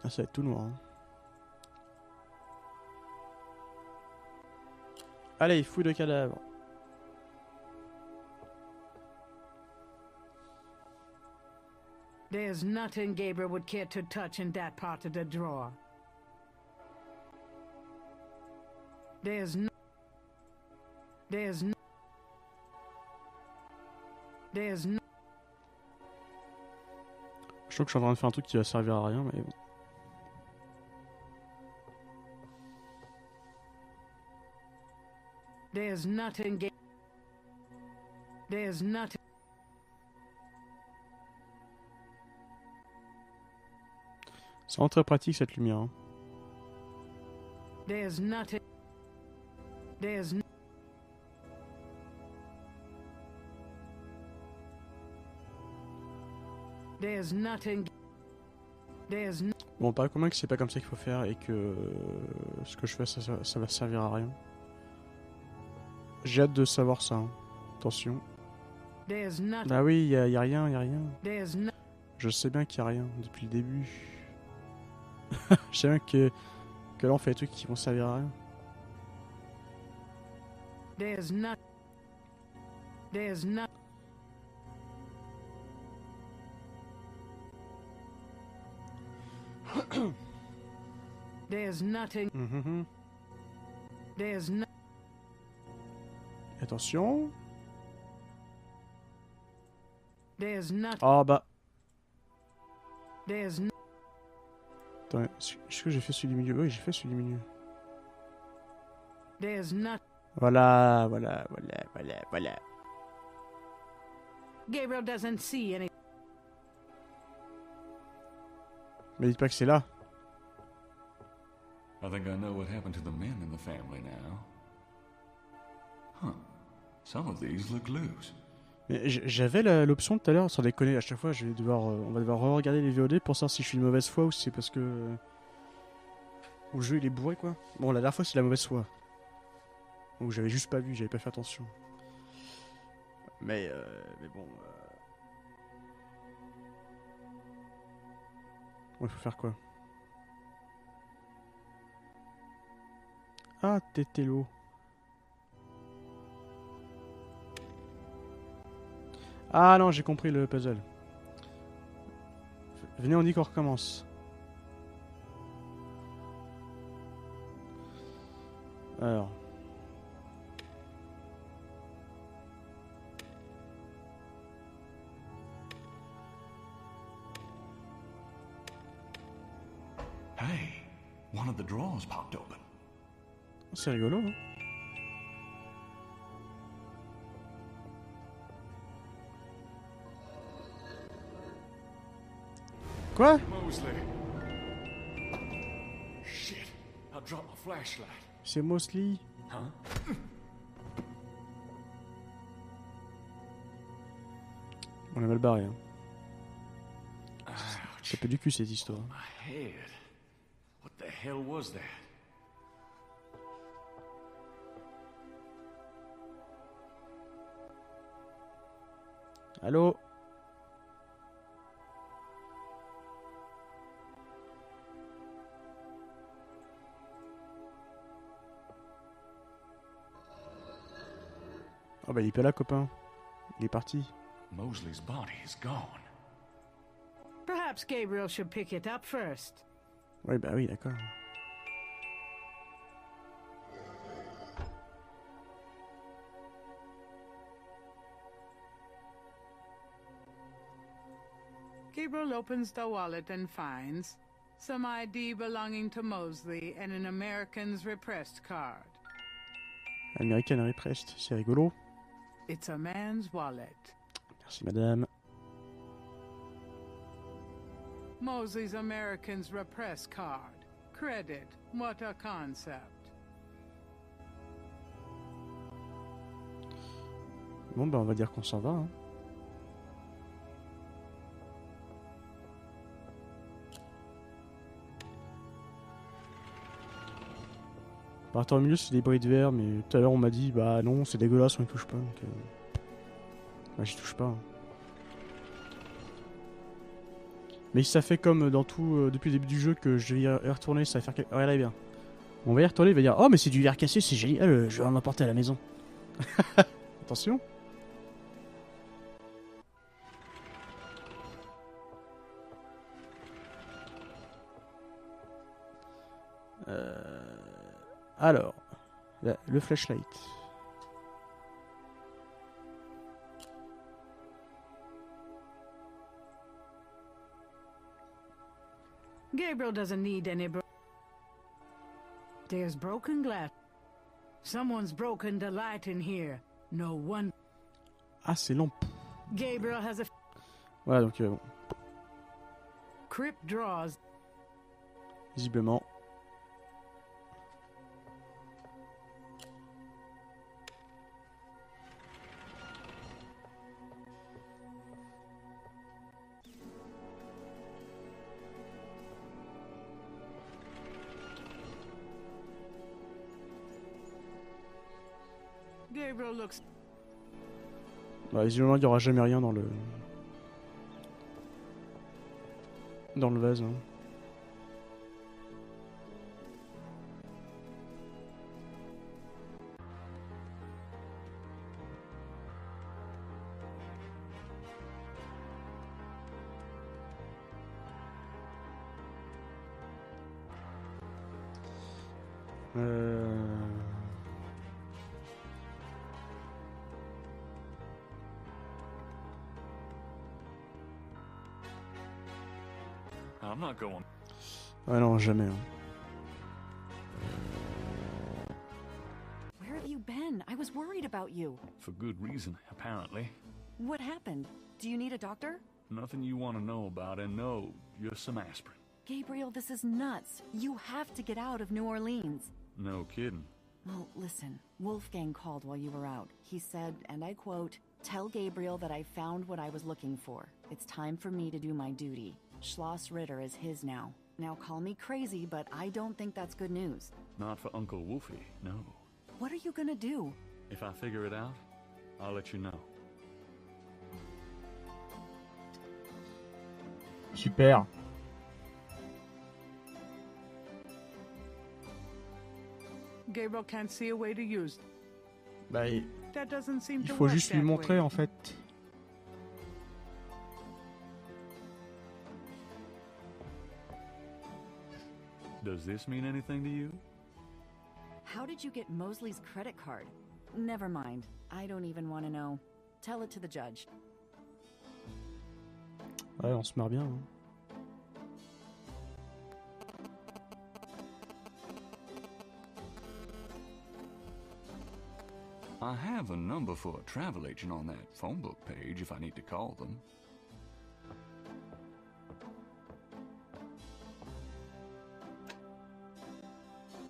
Ah, ça va être tout noir. Hein. Allez, fouille de cadavres. There's nothing Gabriel would care to touch in that part of the drawer. There's no... There's no... There's no... Je trouve que je suis en train de faire un truc qui va servir à rien, mais bon. There's nothing... There's nothing... C'est vraiment très pratique cette lumière. Hein. There's nothing... There's no... There's nothing... There's no... Bon, pas comment que c'est pas comme ça qu'il faut faire et que ce que je fais, ça va servir à rien. J'ai hâte de savoir ça. Hein. Attention. There's nothing... Ah oui, y a rien, y a rien. There's no... Je sais bien qu'il y a rien depuis le début. Je sais bien que là on fait des trucs qui vont servir à rien. There's not... There's not... There's nothing... There's no... Attention. There's not... Ah bah. There's no... Attends, est-ce que j'ai fait celui du milieu? Oui, j'ai fait celui du milieu. There's not... Voilà. Gabriel doesn't see any... Mais dites pas que c'est là. I think I know what happened to the men in the family now. Huh. Some of these look loose. Mais j'avais l'option tout à l'heure, sans déconner, à chaque fois on va devoir re-regarder les VOD pour savoir si je suis de mauvaise foi ou si c'est parce que le jeu il est bourré quoi. Bon, la dernière fois c'est la mauvaise foi. Ou j'avais juste pas vu, j'avais pas fait attention. Mais bon. Il faut faire quoi? Ah, Tétélo. Ah non, j'ai compris le puzzle. Venez, on dit qu'on recommence. Alors. Hey, one of the drawers popped open. C'est rigolo, hein? Quoi? Mosley. Shit, I dropped my flashlight. C'est Mosley. Huh? On est mal barré, hein. Ça fait du cul cette histoire. My head. What the hell was that? Allô? Oh bah il est pas là, copain. Il est parti. Mosley's body is gone. Perhaps Gabriel should pick it up first. Ouais bah oui, d'accord. Gabriel opens the wallet and finds some ID belonging to Mosley and an American's repressed card. American Repressed, c'est rigolo. It's a man's wallet. Merci madame. Mosley's American's repressed card. Credit. What a concept. Bon bah on va dire qu'on s'en va. Hein. Par terre au milieu c'est des bris de verre, mais tout à l'heure on m'a dit bah non c'est dégueulasse, on y touche pas. Donc, bah j'y touche pas. Hein. Mais si ça fait comme dans tout depuis le début du jeu que je vais y retourner, ça va faire quelque... Regardez bien. On va y retourner, il va dire oh mais c'est du verre cassé, c'est génial, je vais en emporter à la maison. Attention. Alors, le flashlight. Gabriel doesn't need any There's broken glass. Someone's broken the light in here. No one. Ah, c'est lampe. Gabriel has a Voilà, donc bon. crypt drawers. Visiblement. Gabriel looks. Bah, visiblement, il n'y aura jamais rien dans le vase. Hein. I'm not going. Ah non, jamais. Hein. Where have you been? I was worried about you. For good reason, apparently. What happened? Do you need a doctor? Nothing you want to know about, and no, just some aspirin. Gabriel, this is nuts. You have to get out of New Orleans. No kidding. Well, listen, Wolfgang called while you were out. He said, and I quote, "Tell Gabriel that I found what I was looking for. It's time for me to do my duty. Schloss Ritter is his now. Now call me crazy, but I don't think that's good news." Not for Uncle Wolfie, no. What are you gonna do? If I figure it out, I'll let you know. Super. Gabriel can't see a way to use. Bah, That doesn't seem il to faut work juste lui that montrer way. en fait. Does this mean anything to you? How did you get Mosley's credit card? Never mind. I don't even want to know. Tell it to the judge. Ouais, on se marre bien. Hein. I have a number for a travel agent on that phone book page if I need to call them.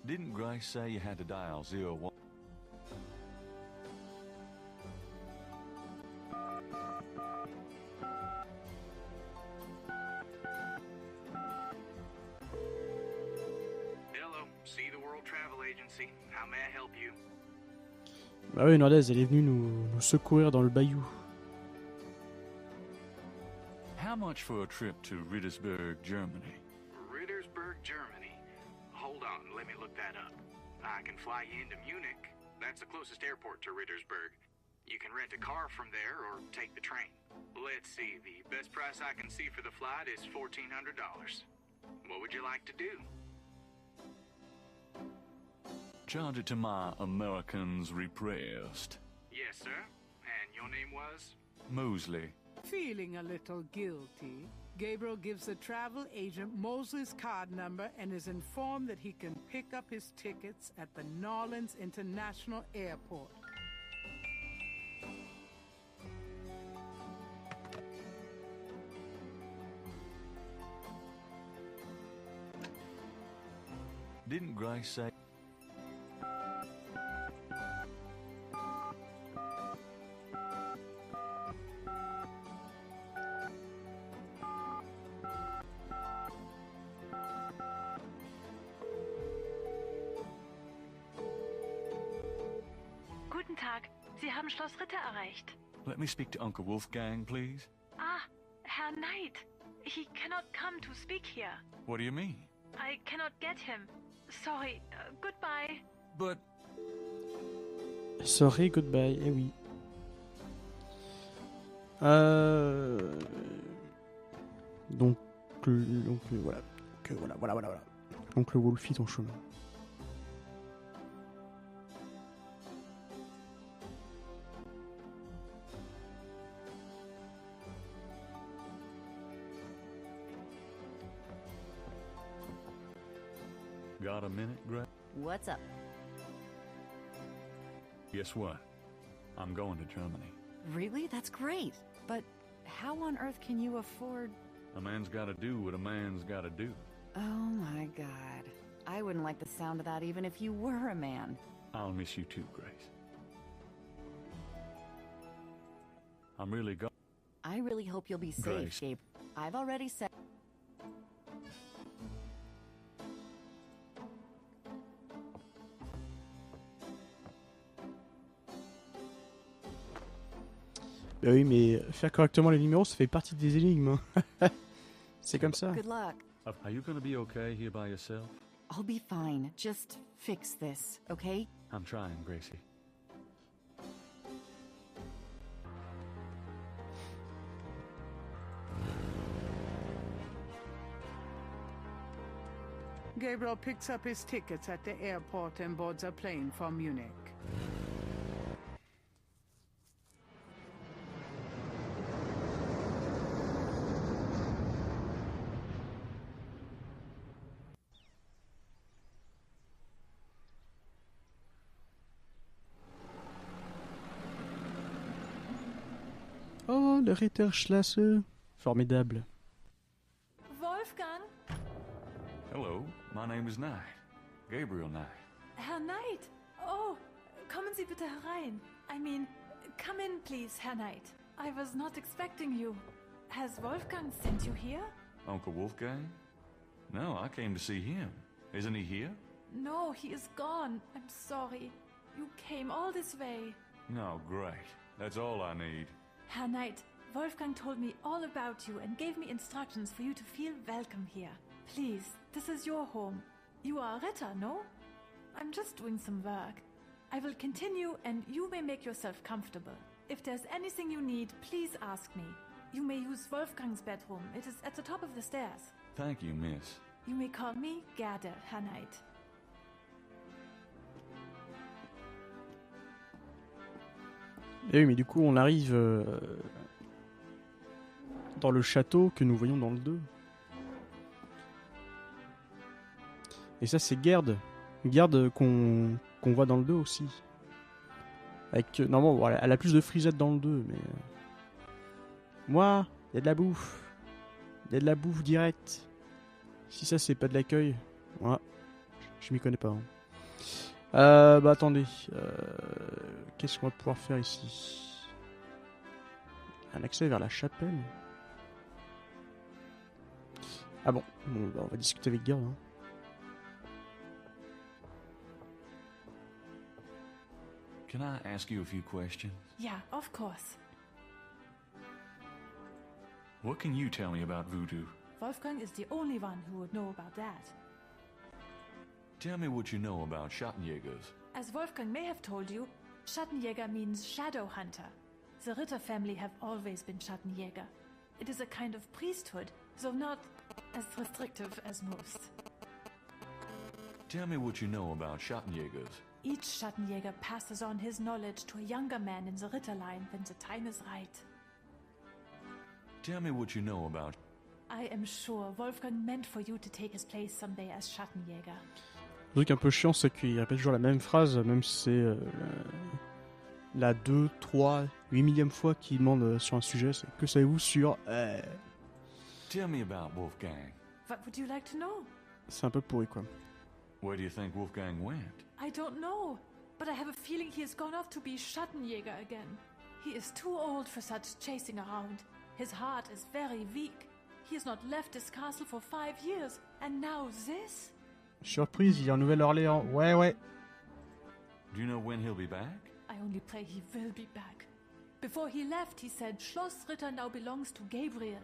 Didn't Grace say you had to dial 01? Hello, See the World Travel Agency. How may I help you? Bah oui, Nordez, elle est venue nous secourir dans le bayou. How much for a trip to Rittersberg, Germany? Rittersberg, Germany. Hold on, let me look that up. I can fly you into Munich. That's the closest airport to Rittersberg. You can rent a car from there or take the train. Let's see, the best price I can see for the flight is $1,400. What would you like to do? Charge it to my Americans repressed. Yes, sir. And your name was? Mosley. Feeling a little guilty, Gabriel gives the travel agent Mosley's card number and is informed that he can pick up his tickets at the Nolens International Airport. Didn't Grace say... Guten Tag, Sie haben Schloss Ritter erreicht. Let me speak to Uncle Wolfgang, please. Ah, Herr Knight. He cannot come to speak here. What do you mean? I cannot get him. Sorry. Goodbye. But Sorry, goodbye. Eh oui. Donc voilà. Voilà. Donc le Wolf est en chemin. got a minute, Greg? What's up? Guess what? I'm going to Germany. Really? That's great. But how on earth can you afford... A man's gotta do what a man's gotta do. Oh my god. I wouldn't like the sound of that even if you were a man. I'll miss you too, Grace. I'm really going. I really hope you'll be safe, Grace. Gabe. I've already said... Bah oui, mais faire correctement les numéros, ça fait partie des énigmes. Hein. C'est comme ça. Good luck. Are you gonna be okay here by yourself? I'll be fine. Just fix this, okay? I'm trying, Gracie. Gabriel picks up his tickets at the airport and boards a plane for Munich. Oh, le Ritterschlasse. Formidable. Wolfgang? Hello, my name is Knight. Gabriel Knight. Herr Knight! Oh, kommen Sie bitte herein. I mean, come in please, Herr Knight. I was not expecting you. Has Wolfgang sent you here? Uncle Wolfgang? No, I came to see him. Isn't he here? No, he is gone. I'm sorry. You came all this way. No, great. That's all I need. Herr Knight, Wolfgang told me all about you and gave me instructions for you to feel welcome here. Please, this is your home. You are a Ritter, no? I'm just doing some work. I will continue and you may make yourself comfortable. If there's anything you need, please ask me. You may use Wolfgang's bedroom. It is at the top of the stairs. Thank you, miss. You may call me Gerda, Herr Knight. Et oui, mais du coup, on arrive dans le château que nous voyons dans le 2. Et ça, c'est Gerd. Gerd qu'on voit dans le 2 aussi. Avec, normalement, voilà, elle a plus de frisette dans le 2, mais... Moi, il y a de la bouffe. Il y a de la bouffe directe. Si ça, c'est pas de l'accueil, moi, je m'y connais pas. Hein. Bah attendez. Qu'est-ce qu'on va pouvoir faire ici? Un accès vers la chapelle. Ah bon, bah, on va discuter avec Gerd. Hein. Can I ask you a few questions? Yeah, of course. What can you tell me about voodoo? Wolfgang is the only one who would know about that. Tell me what you know about Schattenjägers. As Wolfgang may have told you, Schattenjäger means shadow hunter. The Ritter family have always been Schattenjäger. It is a kind of priesthood, though not as restrictive as most. Tell me what you know about Schattenjägers. Each Schattenjäger passes on his knowledge to a younger man in the Ritter line when the time is right. Tell me what you know about... I am sure Wolfgang meant for you to take his place someday as Schattenjäger. Le truc un peu chiant, c'est qu'il répète toujours la même phrase, même si c'est la 2, 3, 8 millième fois qu'il demande sur un sujet. C'est que savez-vous sur... Tell me about Wolfgang. What would you like to know? C'est un peu pourri, quoi. Where do you think Wolfgang went? I don't know, but I have a feeling he has gone off to be Schattenjäger again. He is too old for such chasing around. His heart is very weak. He has not left his castle for 5 years, and now this? Surprise, il est en Nouvelle-Orléans. Ouais. Do you know when he'll be back? I only pray he will be back. Before he left, he said Schloss Ritter now belongs to Gabriel.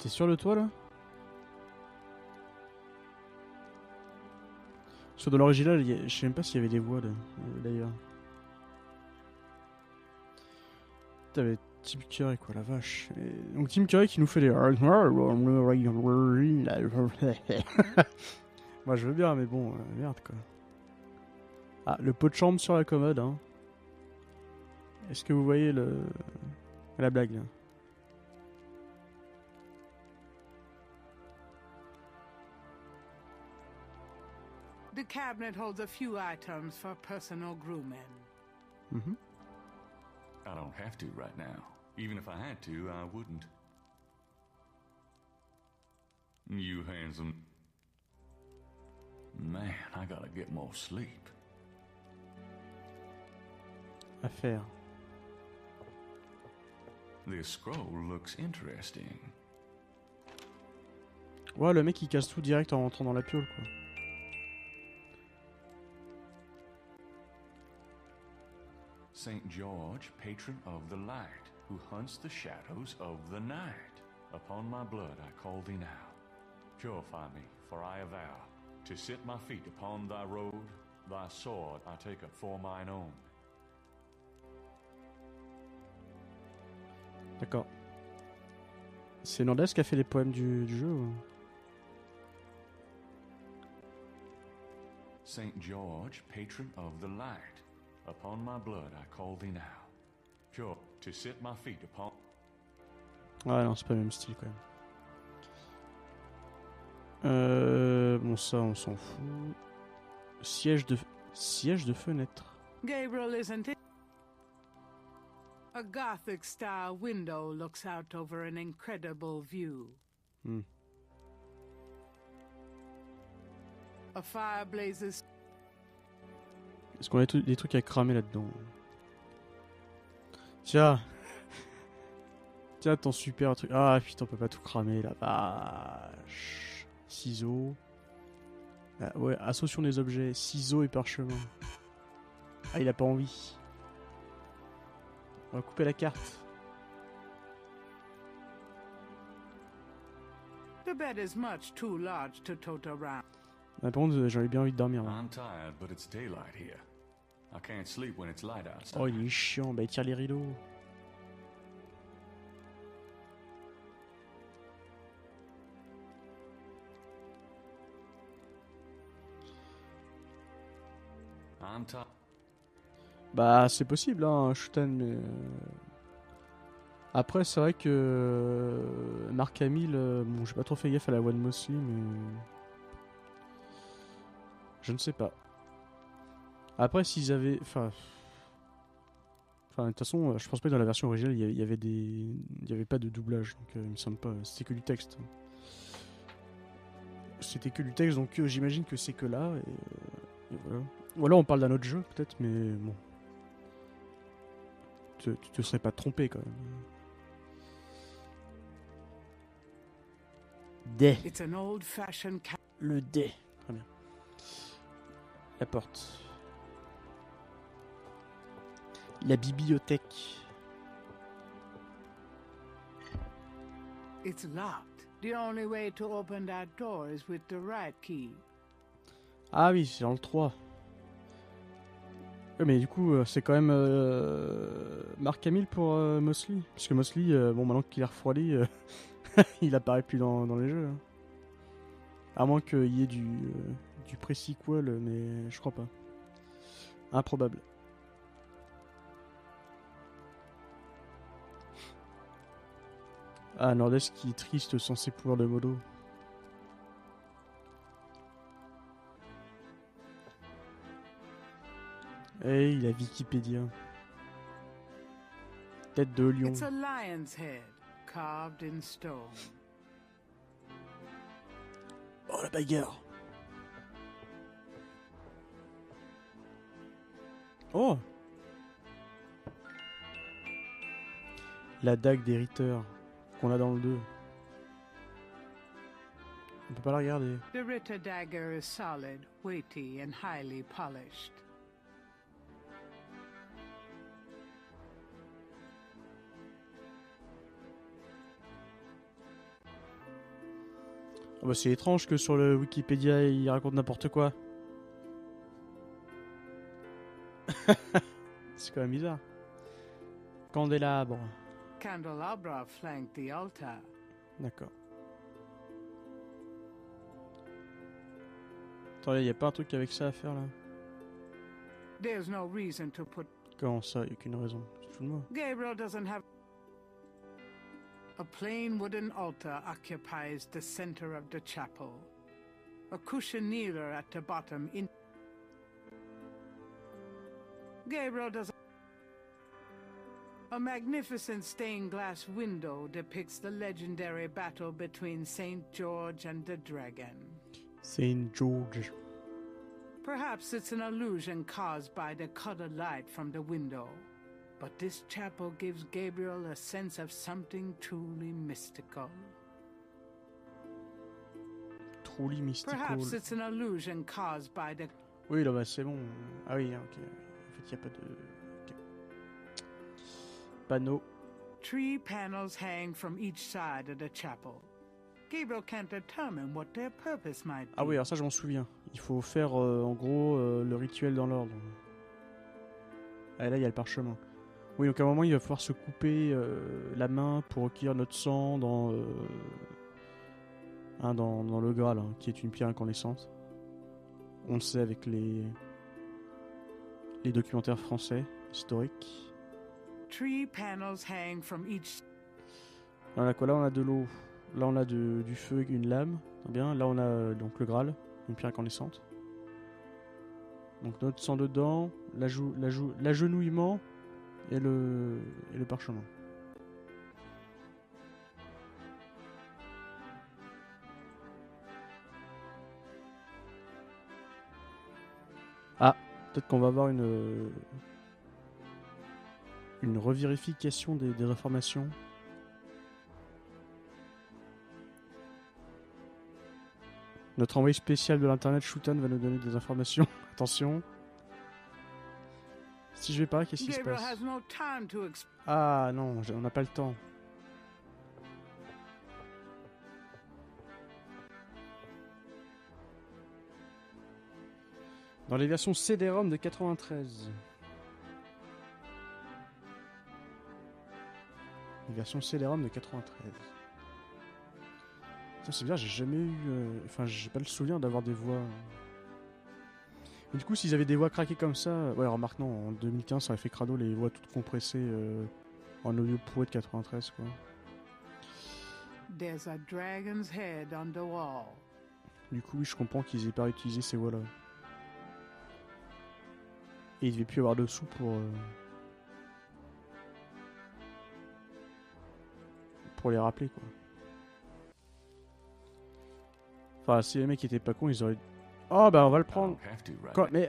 T'es sur le toit là? Parce que dans l'original, je sais même pas s'il y avait des voix d'ailleurs. T'avais Tim Curry quoi, la vache. Et donc Tim Curry qui nous fait des... Moi je veux bien mais bon, merde quoi. Ah, le pot de chambre sur la commode hein. Est-ce que vous voyez la blague là? The cabinet holds a few items for personal grooming. Mm-hmm. I don't have to right now. Even if I had to, I wouldn't. You handsome. Man, I gotta get more sleep. À faire. This scroll looks interesting. Ouais, le mec il casse tout direct en rentrant dans la piole quoi. Saint George, patron of the light, who hunts the shadows of the night. Upon my blood I call thee now. Purify me, for I avow to sit my feet upon thy road. Thy sword I take up for mine own. D'accord. C'est Nordès qui a fait les poèmes du jeu ou... Saint George, patron of the light. Upon my blood I call thee now. Pure to sit my feet upon... Ouais, non, c'est pas le même style quand même. Bon, ça, on s'en fout. Siège de fenêtre. Gabriel, isn't it? A Gothic-style window looks out over an incredible view. Hmm. A fire blazes. Est-ce qu'on a des trucs à cramer là-dedans? Tiens. Tiens, ton super truc. Ah putain, on peut pas tout cramer la vache. Ciseaux. Ah, ouais, associons des objets. Ciseaux et parchemin. Ah, il a pas envie. On va couper la carte. The bed is much too large to tote around. Ah, par contre, j'avais bien envie de dormir là. I'm tired, but it's daylight here. I can't sleep when it's light outside. Oh, il est chiant. Bah, il tire les rideaux. I'm tired. Bah, c'est possible, hein, Shutan, mais... Après, c'est vrai que... Mark Hamill, bon, j'ai pas trop fait gaffe à la voix de Mosley, mais... Je ne sais pas. Après, s'ils avaient... Enfin, de toute façon, je pense pas que dans la version originale, il y avait des... Il y avait pas de doublage, donc il me semble pas... C'était que du texte. C'était que du texte, donc j'imagine que c'est que là, et voilà. Ou alors on parle d'un autre jeu, peut-être, mais bon... Tu te serais pas trompé, quand même. Dé. It's an old-fashioned Le dé. Très bien. La porte. La bibliothèque. It's locked. The only way to open that door is with the right key. Ah oui, c'est dans le 3. Ouais, mais du coup, c'est quand même Mark Hamill pour Mosley. Parce que Mosley, bon, maintenant qu'il est refroidi, il apparaît plus dans les jeux. Hein. À moins qu'il y ait du pré-sequel, mais je crois pas. Improbable. Ah, Nordès qui est triste sans ses pouvoirs de modo. Et il a Wikipédia. Tête de lion. It's a lion's head, carved in stone. Oh, la bagarre. Oh. La dague des Ritter qu'on a dans le 2. On peut pas la regarder. The Ritter dagger is solid, weighty, and highly polished. Oh bah c'est étrange que sur le Wikipédia il raconte n'importe quoi. C'est quand même bizarre. Candélabre. Candelabra flank the altar. D'accord. Attendez, y a pas un truc avec ça à faire là? There's no reason to put. Comment ça? Y a aucune raison. C'est tout de moi. Gabriel doesn't have. A plain wooden altar occupies the center of the chapel. A cushion kneeler at the bottom. Gabriel doesn't. A magnificent stained glass window depicts the legendary battle between Saint George and the dragon. Saint George. Perhaps it's an illusion caused by the colored light from the window. But this chapel gives Gabriel a sense of something truly mystical. Truly mystical. Perhaps it's an illusion caused by the... Oui, là, bah, c'est bon. Ah oui, ok. En fait, il n'y a pas de... Okay. Panneau. 3 panels hang from each side of the chapel. Gabriel can't determine what their purpose might be. Ah oui, alors ça, je m'en souviens. Il faut faire, en gros, le rituel dans l'ordre. Ah, là, il y a le parchemin. Oui, donc à un moment, il va falloir se couper la main pour recueillir notre sang dans le Graal, hein, qui est une pierre incandescente. On le sait avec les documentaires français, historiques. 3 panels hang from each... Là, on a quoi? Là, on a de l'eau. Là, on a du feu, une lame. Bien. Là, on a donc le Graal, une pierre incandescente. Donc notre sang dedans, l'agenouillement et le parchemin. Ah, peut-être qu'on va avoir une revérification des informations. Notre envoyé spécial de l'internet, Shoutan, va nous donner des informations. Attention. Si je vais pas, qu'est-ce qui se passe? Ah non, on n'a pas le temps. Dans les versions CD-ROM de 93. Les versions CD-ROM de 93. C'est bizarre, j'ai jamais eu... Enfin, j'ai pas le souvenir d'avoir des voix... Mais du coup, s'ils avaient des voix craquées comme ça... Ouais, remarque, non, en 2015, ça aurait fait crado les voix toutes compressées en audio pourri de 93, quoi. There's a dragon's head on the wall. Du coup, oui, je comprends qu'ils aient pas réutilisé ces voix-là. Et il devait plus y avoir de sous pour les rappeler, quoi. Enfin, si les mecs étaient pas cons, ils auraient... Oh, bah on va le prendre. Quoi, mais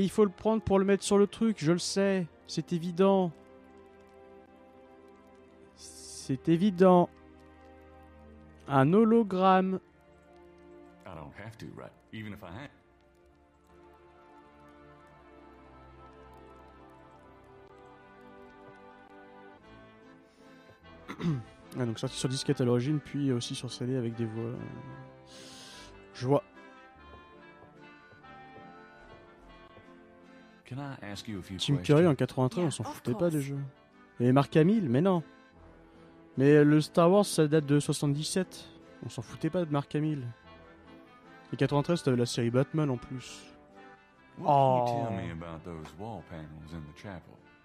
il faut le prendre pour le mettre sur le truc, je le sais. C'est évident. C'est évident. Un hologramme. Ah, donc sorti sur disquette à l'origine, puis aussi sur CD avec des voix. Je vois. Tim Curry en 93, on s'en foutait pas des jeux. Et Mark Hamill, mais non. Mais le Star Wars, ça date de 77. On s'en foutait pas de Mark Hamill. Et 93, t'avais la série Batman en plus. Oh.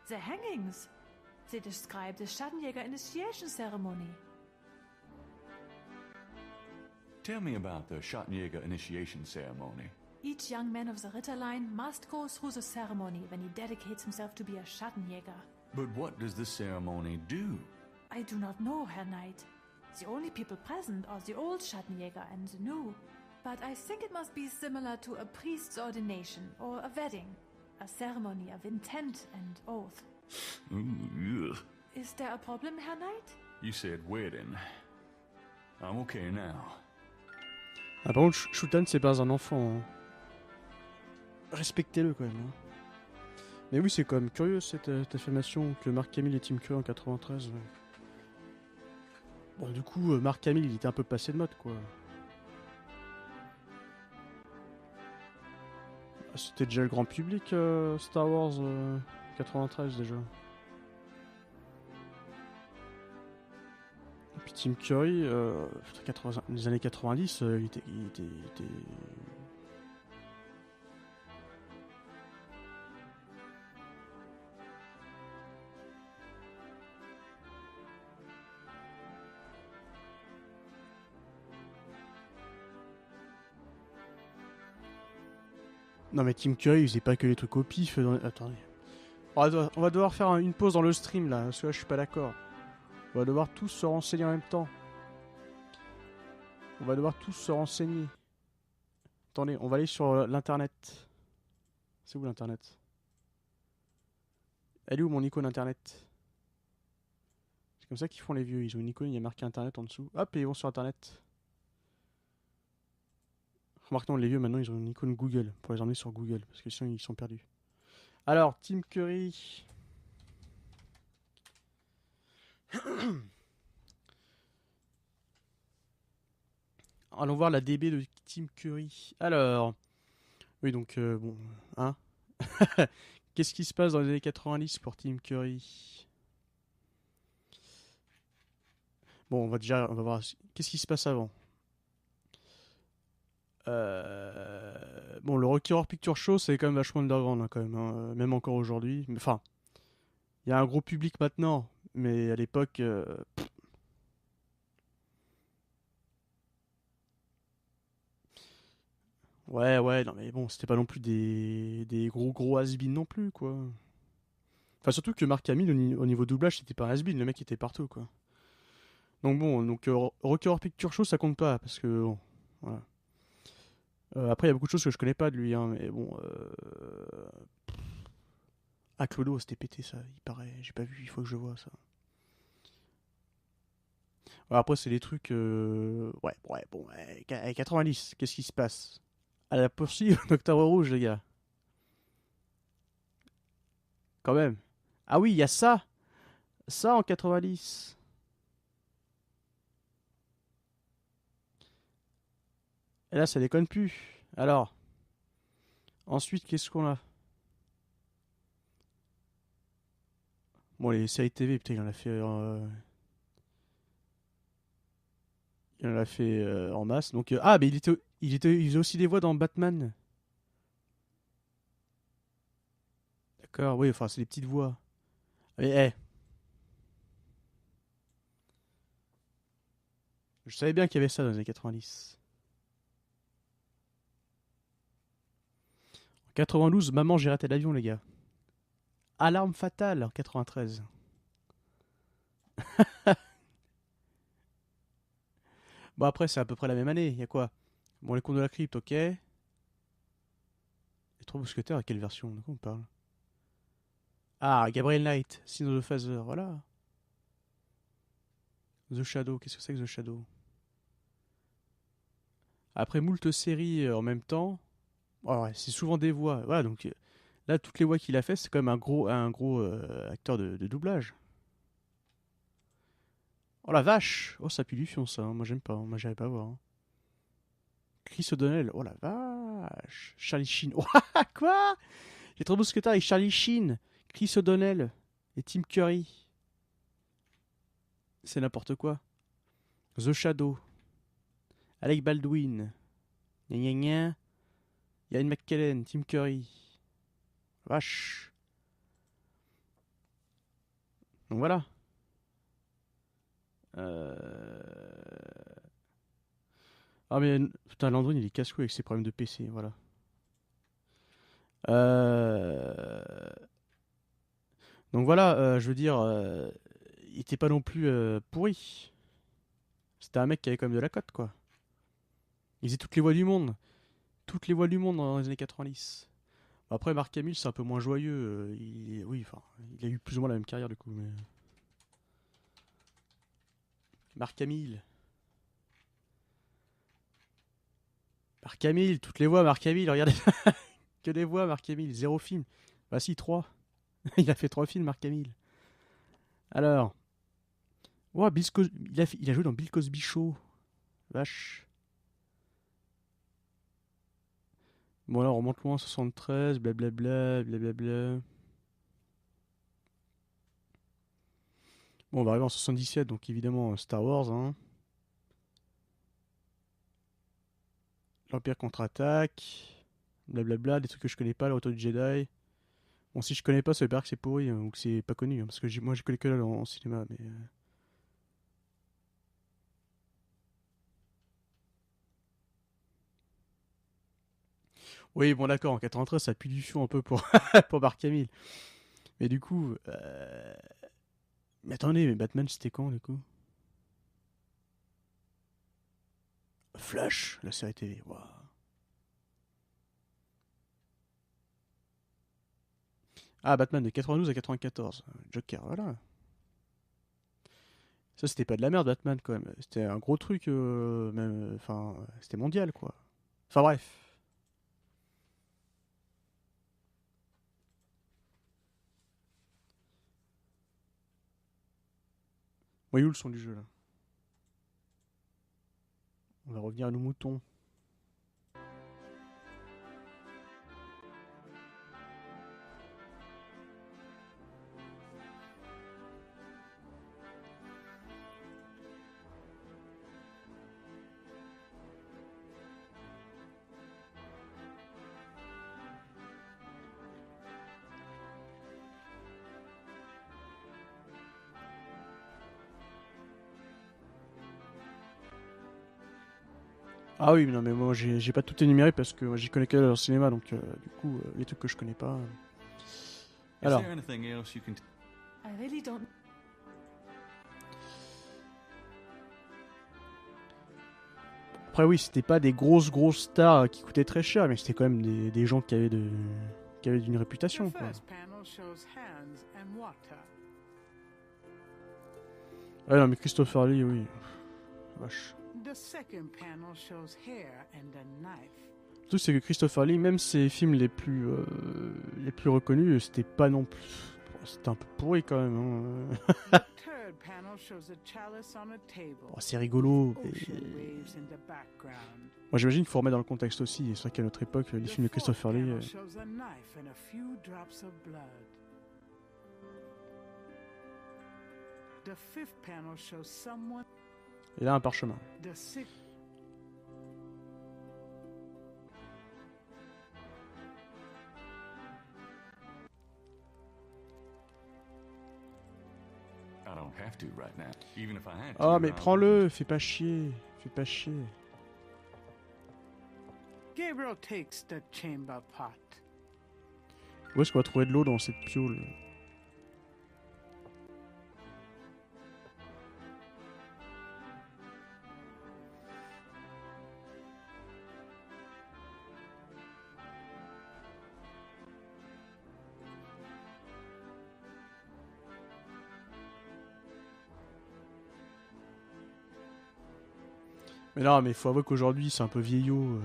The hangings. They describe the Schattenjäger initiation ceremony. Tell me about the Schattenjäger initiation ceremony. Each young man of the Ritterline must go through the ceremony when he dedicates himself to be a Schattenjäger. But what does this ceremony do? I do not know, Herr Knight. The only people present are the old Schattenjäger and the new. But I think it must be similar to a priest's ordination or a wedding. A ceremony of intent and oath. Ooh, ugh. Is there a problem, Herr Knight? You said wedding. I'm okay now. Ah, par contre, Shoutan, c'est pas un enfant. Hein. Respectez-le quand même. Hein. Mais oui, c'est quand même curieux cette affirmation que Mark Hamill et Tim Curry en 93. Ouais. Bon, du coup, Mark Hamill, il était un peu passé de mode, quoi. C'était déjà le grand public, Star Wars 93, déjà. Et puis Tim Curry, les années 90, il était... Non mais Tim Curry, il faisait pas que les trucs au pif. Attendez. On va devoir faire une pause dans le stream là, parce que là je suis pas d'accord. On va devoir tous se renseigner en même temps. On va devoir tous se renseigner. Attendez, on va aller sur l'internet. C'est où l'internet? Elle est où mon icône internet? C'est comme ça qu'ils font les vieux, ils ont une icône, il y a marqué internet en dessous. Hop, et ils vont sur internet. Remarque non, les vieux maintenant ils ont une icône Google pour les emmener sur Google parce que sinon ils sont perdus. Alors, Tim Curry. Allons voir la DB de Tim Curry. Alors, oui donc bon, hein. Qu'est-ce qui se passe dans les années 90 pour Tim Curry? Bon, on va voir. Qu'est-ce qui se passe avant? Bon, le Rocky Horror Picture Show, c'est quand même vachement underground, hein, quand même, hein, même encore aujourd'hui. Enfin, il y a un gros public maintenant, mais à l'époque, ouais, non, mais bon, c'était pas non plus des gros has-been non plus, quoi. Enfin, surtout que Mark Hamill, au niveau doublage, c'était pas un has-been, le mec était partout, quoi. Donc bon, Rocky Horror Picture Show, ça compte pas, parce que, bon, voilà. Après, il y a beaucoup de choses que je connais pas de lui, hein, mais bon. Ah, Clodo, c'était pété ça, il paraît. J'ai pas vu, il faut que je vois ça. Ouais, après, c'est des trucs. Ouais, bon. 90, qu'est-ce qui se passe? À la poursuite, Octobre Rouge, les gars. Quand même. Ah oui, il y a ça. Ça en 90. Et là, ça déconne plus. Alors. Ensuite, qu'est-ce qu'on a? Bon, les séries TV, putain, il en a fait... il en a fait en masse. Donc, ah, mais il faisait aussi des voix dans Batman. D'accord, oui, enfin, c'est des petites voix. Mais, je savais bien qu'il y avait ça dans les années 90. En 92, Maman, j'ai raté l'avion, les gars. Alarme fatale en 93. Bon, après, c'est à peu près la même année. Il y a quoi? Bon, les contes de la crypte, ok. Les trois mousquetaires, à quelle version? De quoi on parle? Ah, Gabriel Knight, Sin of the Father, voilà. The Shadow, qu'est-ce que c'est que The Shadow? Après moult séries en même temps, oh ouais, c'est souvent des voix. Voilà, donc là, toutes les voix qu'il a fait, c'est quand même un gros acteur de doublage. Oh la vache! Oh, ça pue du fion, ça. Hein. Moi, j'aime pas. Moi, j'arrive pas à voir. Hein. Chris O'Donnell. Oh la vache! Charlie Sheen. Oh, quoi? Les trois mousquetaires avec Charlie Sheen, Chris O'Donnell et Tim Curry. C'est n'importe quoi. The Shadow. Alec Baldwin. Gna gna gna. Ian McKellen, Tim Curry. Vache. Donc voilà. Ah mais putain, Landry il est casse-couille avec ses problèmes de PC, voilà. Donc voilà, je veux dire, il était pas non plus pourri. C'était un mec qui avait quand même de la cote, quoi. Il faisait toutes les voix du monde. Toutes les voix du monde dans les années 90. Après, Mark Hamill, c'est un peu moins joyeux. Oui, enfin, il a eu plus ou moins la même carrière, du coup. Mais... Mark Hamill. Mark Hamill, toutes les voix, Mark Hamill, regardez. Que des voix, Mark Hamill. 0 film. Bah si, 3. Il a fait 3 films, Mark Hamill. Alors. Oh, il a joué dans Bill Cosby Show. Vache. Bon, là, on remonte loin, 73, blablabla, blablabla. Bon, on va arriver en 77, donc évidemment Star Wars, hein. L'Empire contre-attaque, blablabla, des trucs que je connais pas, le Retour du Jedi. Bon, si je connais pas, ça veut pas dire que c'est pourri, hein, ou que c'est pas connu, hein, parce que moi je connais que là en cinéma, mais... Oui, bon d'accord, en 93, ça pue du fion un peu pour, pour Mark Hamill. Mais du coup... Mais attendez, mais Batman c'était quand, du coup? Flash, la série télé, waouh. Ah, Batman de 92 à 94. Joker, voilà. Ça, c'était pas de la merde, Batman, quand même. C'était un gros truc, même. Enfin, c'était mondial, quoi. Enfin, bref. Bon, il est où le son du jeu, là? On va revenir à nos moutons. Ah oui, mais non, mais moi j'ai pas tout énuméré parce que moi, j'y connais que le cinéma, donc du coup, les trucs que je connais pas. Alors. I really don't. Après, oui, c'était pas des grosses stars qui coûtaient très cher, mais c'était quand même des gens qui avaient d'une réputation, quoi. Ouais, non, mais Christopher Lee, oui. Vache. The second panel shows hair and a knife. Le truc, c'est que Christopher Lee, même ses films les plus reconnus, c'était pas non plus... C'était un peu pourri, quand même. Hein. Third panel shows a chalice on a table. Oh, c'est rigolo. Ocean waves in the background. Moi, j'imagine qu'il faut remettre dans le contexte aussi. C'est vrai qu'à notre époque, les films de Christopher Lee... The fourth panel shows a knife and a few drops of blood. The fifth panel shows someone... Et là, un parchemin. The sixth... Oh, mais prends-le, fais pas chier. Fais pas chier. Gabriel takes the chamber pot. Où est-ce qu'on va trouver de l'eau dans cette piole? Mais non, mais il faut avouer qu'aujourd'hui, c'est un peu vieillot.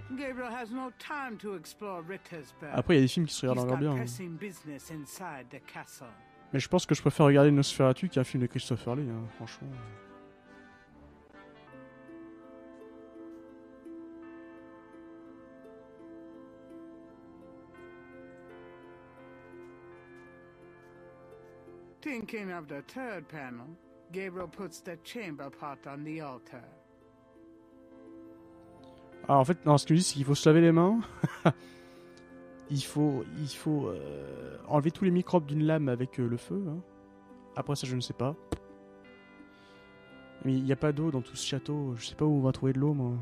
Gabriel has no time to explore Rittersburg. Après, il y a des films qui se regardent encore bien. Pressing business inside the castle. Mais je pense que je préfère regarder Nosferatu qu'un film de Christopher Lee, hein, franchement. Thinking of the third panel, Gabriel puts the chamber pot on the altar. Ah, en fait, non, ce que je dis, c'est qu'il faut se laver les mains. il faut enlever tous les microbes d'une lame avec le feu. Hein. Après ça, je ne sais pas. Mais il n'y a pas d'eau dans tout ce château. Je sais pas où on va trouver de l'eau, moi.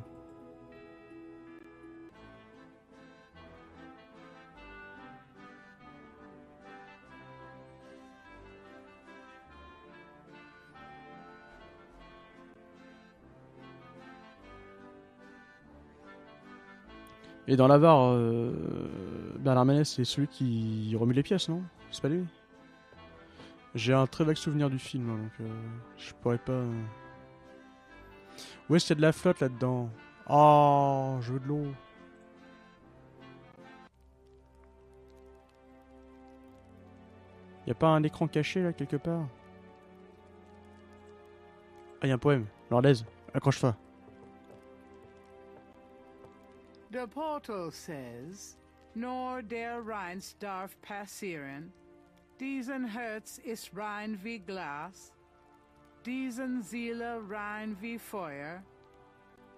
Et dans l'Avare, Bernard Manès, c'est celui qui remue les pièces, non? C'est pas lui? J'ai un très vague souvenir du film, hein, donc je pourrais pas... Où est-ce qu'il y a de la flotte là-dedans? Oh, je veux de l'eau. Y a pas un écran caché là quelque part? Ah, y a un poème. Lordaise, accroche-toi. The portal says, Nor der Rhein's darf passieren, diesen Herz ist rein wie Glas, diesen Seele rein wie Feuer,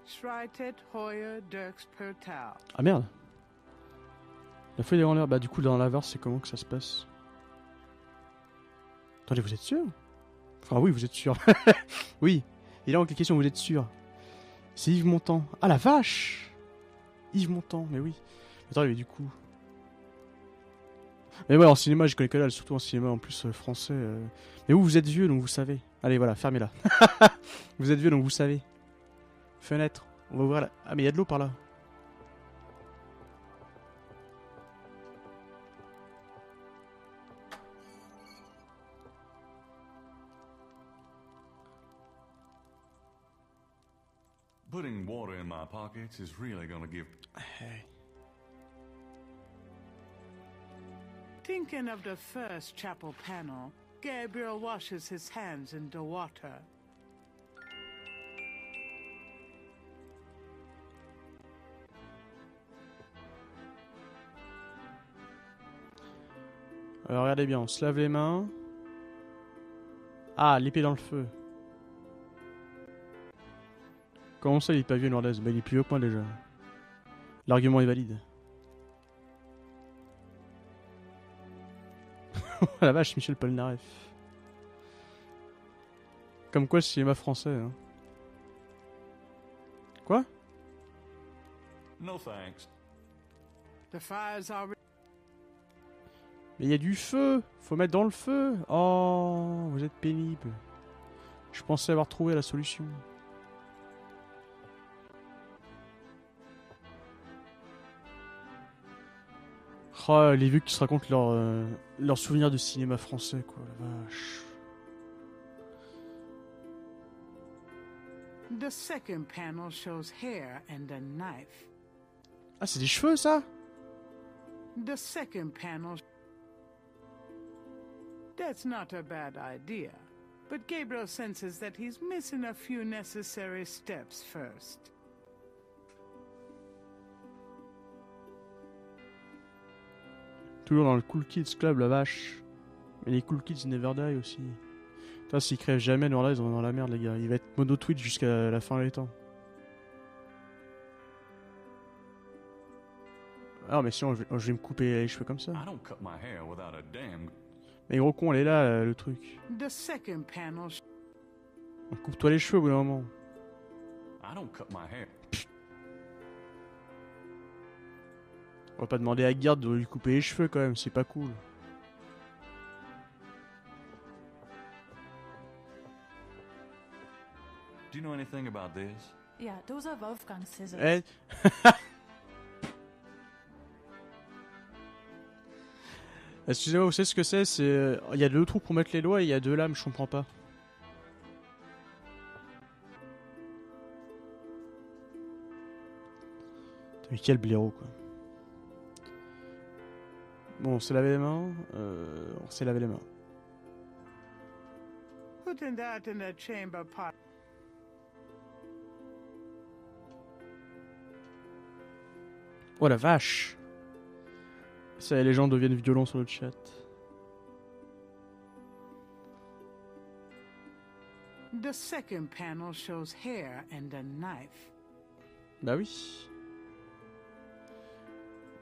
schreitet heuer durchs Portal. Ah merde. La feuille est en l'air. Bah du coup dans la verse c'est comment que ça se passe? Attendez, vous êtes sûr? Enfin oui, vous êtes sûr. Oui. Et là en question, vous êtes sûr? C'est Yves Montand. Ah la vache! Yves Montand, mais oui. Attendez, mais du coup... Mais ouais, en cinéma, je connais que dalle, surtout en cinéma en plus français. Mais vous êtes vieux, donc vous savez. Allez, voilà, fermez-la. Vous êtes vieux, donc vous savez. Fenêtre. On va ouvrir la... Ah, mais il y a de l'eau par là. Putting water in my pockets is really gonna give... Hey. Thinking of the first chapel panel, Gabriel washes his hands in the water. Alors regardez bien, on se lave les mains. Ah, l'épée dans le feu. Comment ça il est pas vieux Nordaise? Bah il est plus vieux que moi déjà. L'argument est valide. Oh la vache, Michel Polnareff. Comme quoi, le cinéma français. Hein. Quoi? No thanks. The fires are... Mais il y a du feu! Faut mettre dans le feu! Oh, vous êtes pénible. Je pensais avoir trouvé la solution. Oh, les vieux qui se racontent leurs souvenirs de cinéma français, quoi, la vache. The second panel shows hair and a knife. Ah, c'est des cheveux, ça? The second panel... That's not a bad idea, but Gabriel senses that he's missing a few necessary steps first. Toujours dans le Cool Kids Club, la vache. Mais les Cool Kids Never Die aussi. Putain, s'ils crèvent jamais, là, ils vont dans la merde, les gars. Il va être mono Twitch jusqu'à la fin des temps. Ah, mais sinon, je vais me couper les cheveux comme ça. Mais gros con, elle est là, le truc. The second panel... Coupe-toi les cheveux au bout d'un moment. On va pas demander à Garde de lui couper les cheveux quand même, c'est pas cool. Do you know anything about this? Yeah, those are Wolfgang's scissors. Eh. Excusez-moi, vous savez ce que c'est? C'est... Il y a deux trous pour mettre les doigts et il y a deux lames, je comprends pas. Mais quel blaireau, quoi. Bon, on s'est lavé les mains. On s'est lavé les mains. Putting that in the chamber pot. Oh la vache! Ça, les gens deviennent violents sur le chat. The second panel shows hair and a knife. Bah oui.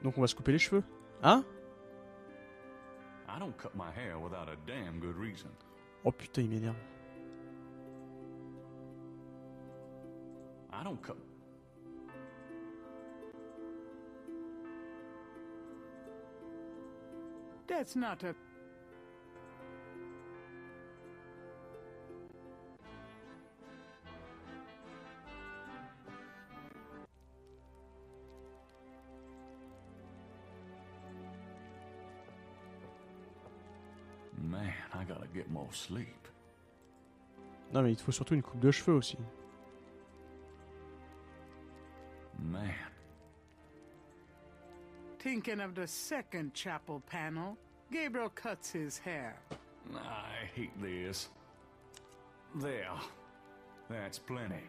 Donc on va se couper les cheveux. Hein? I don't cut my hair without a damn good reason. Oh putain, il m'énerve. I don't cut... That's not a... Man, I gotta get more sleep. Non mais il te faut surtout une coupe de cheveux aussi. Man. Thinking of the second chapel panel, Gabriel cuts his hair. I hate this. There. That's plenty.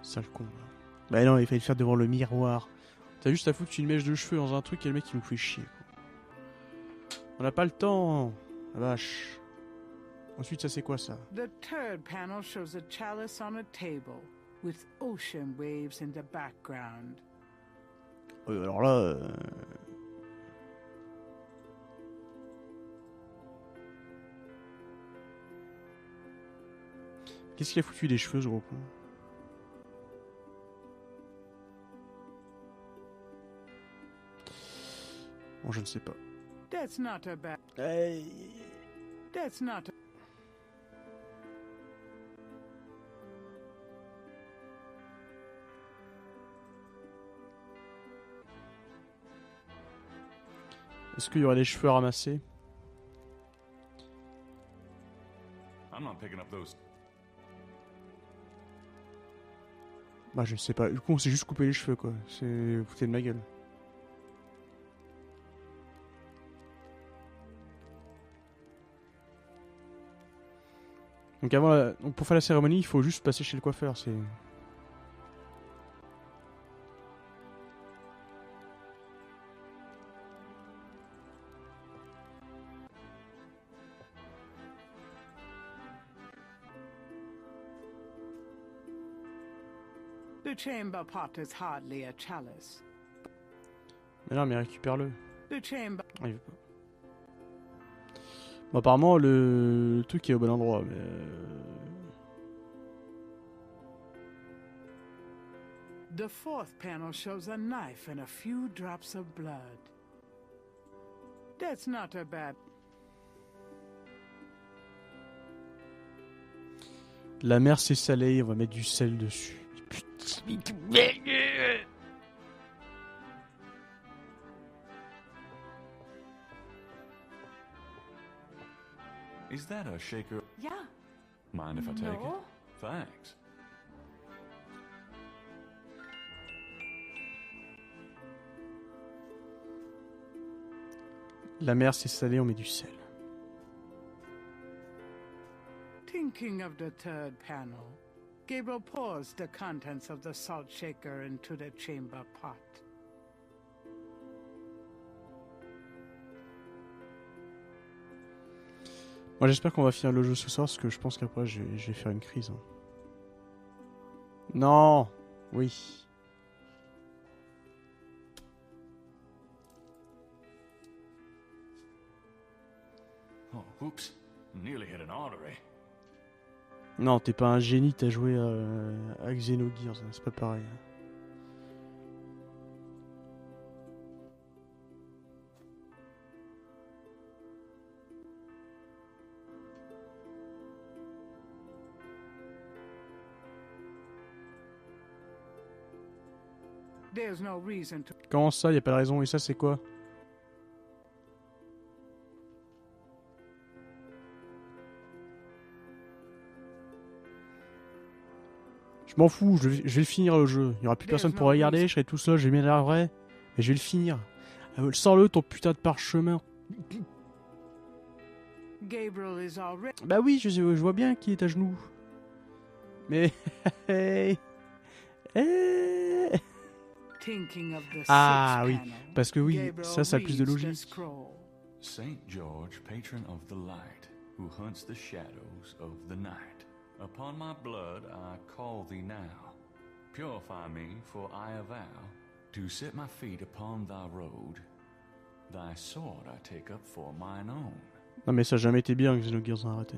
Sale con. Bah non, il fallait le faire devant le miroir. T'as juste à foutre une mèche de cheveux dans un truc et le mec il nous fait chier. Quoi. On n'a pas le temps. La vache. Ensuite, ça c'est quoi ça? The third panel shows a chalice on a table, with ocean waves in the background. Alors là... Qu'est-ce qu'il a foutu des cheveux, ce gros con? Bon, je ne sais pas. That's not a bad... That's not a... Est-ce qu'il y aurait des cheveux à ramasser? I'm not picking up those. Bah je sais pas, du coup on s'est juste coupé les cheveux quoi, c'est... Vous foutez de ma gueule. Donc donc pour faire la cérémonie il faut juste passer chez le coiffeur, c'est... The chamber pot is hardly a chalice. Mais non mais récupère-le. The chamber... Ah, il veut pas. Bon, apparemment le truc est au bon endroit mais... The fourth panel shows a knife and a few drops of blood. That's not a bad... La mer c'est salé, on va mettre du sel dessus. Is that a shaker? Yeah. Mind if I take No. it? Thanks. La mer c'est salé, on met du sel. Thinking of the third panel, Gabriel pours the contents of the salt shaker into the chamber pot. Moi j'espère qu'on va finir le jeu ce soir parce que je pense qu'après je vais faire une crise. Hein. Non. Oui. Oh, whoops. Nearly hit an artery. Non, t'es pas un génie, t'as joué à Xenogears, hein, c'est pas pareil. There's no reason to... Comment ça, y a pas de raison, et ça c'est quoi? Je m'en fous, je vais finir le jeu. Il y aura plus personne pour regarder, je serai tout seul, je vais m'énerver. Mais je vais le finir. Sors-le ton putain de parchemin. Gabriel is already... Bah oui, je vois bien qu'il est à genoux. Mais... Thinking of the Ah sixth oui, panel, parce que oui, Gabriel ça a plus de reads the logique. scroll. Saint George, patron of the light, who hunts the shadows of the night. Upon my blood I call thee now. Purify me, for I avow to set my feet upon thy road. Thy sword I take up for mine own. Non mais ça a jamais été bien que Xenogears a arrêté.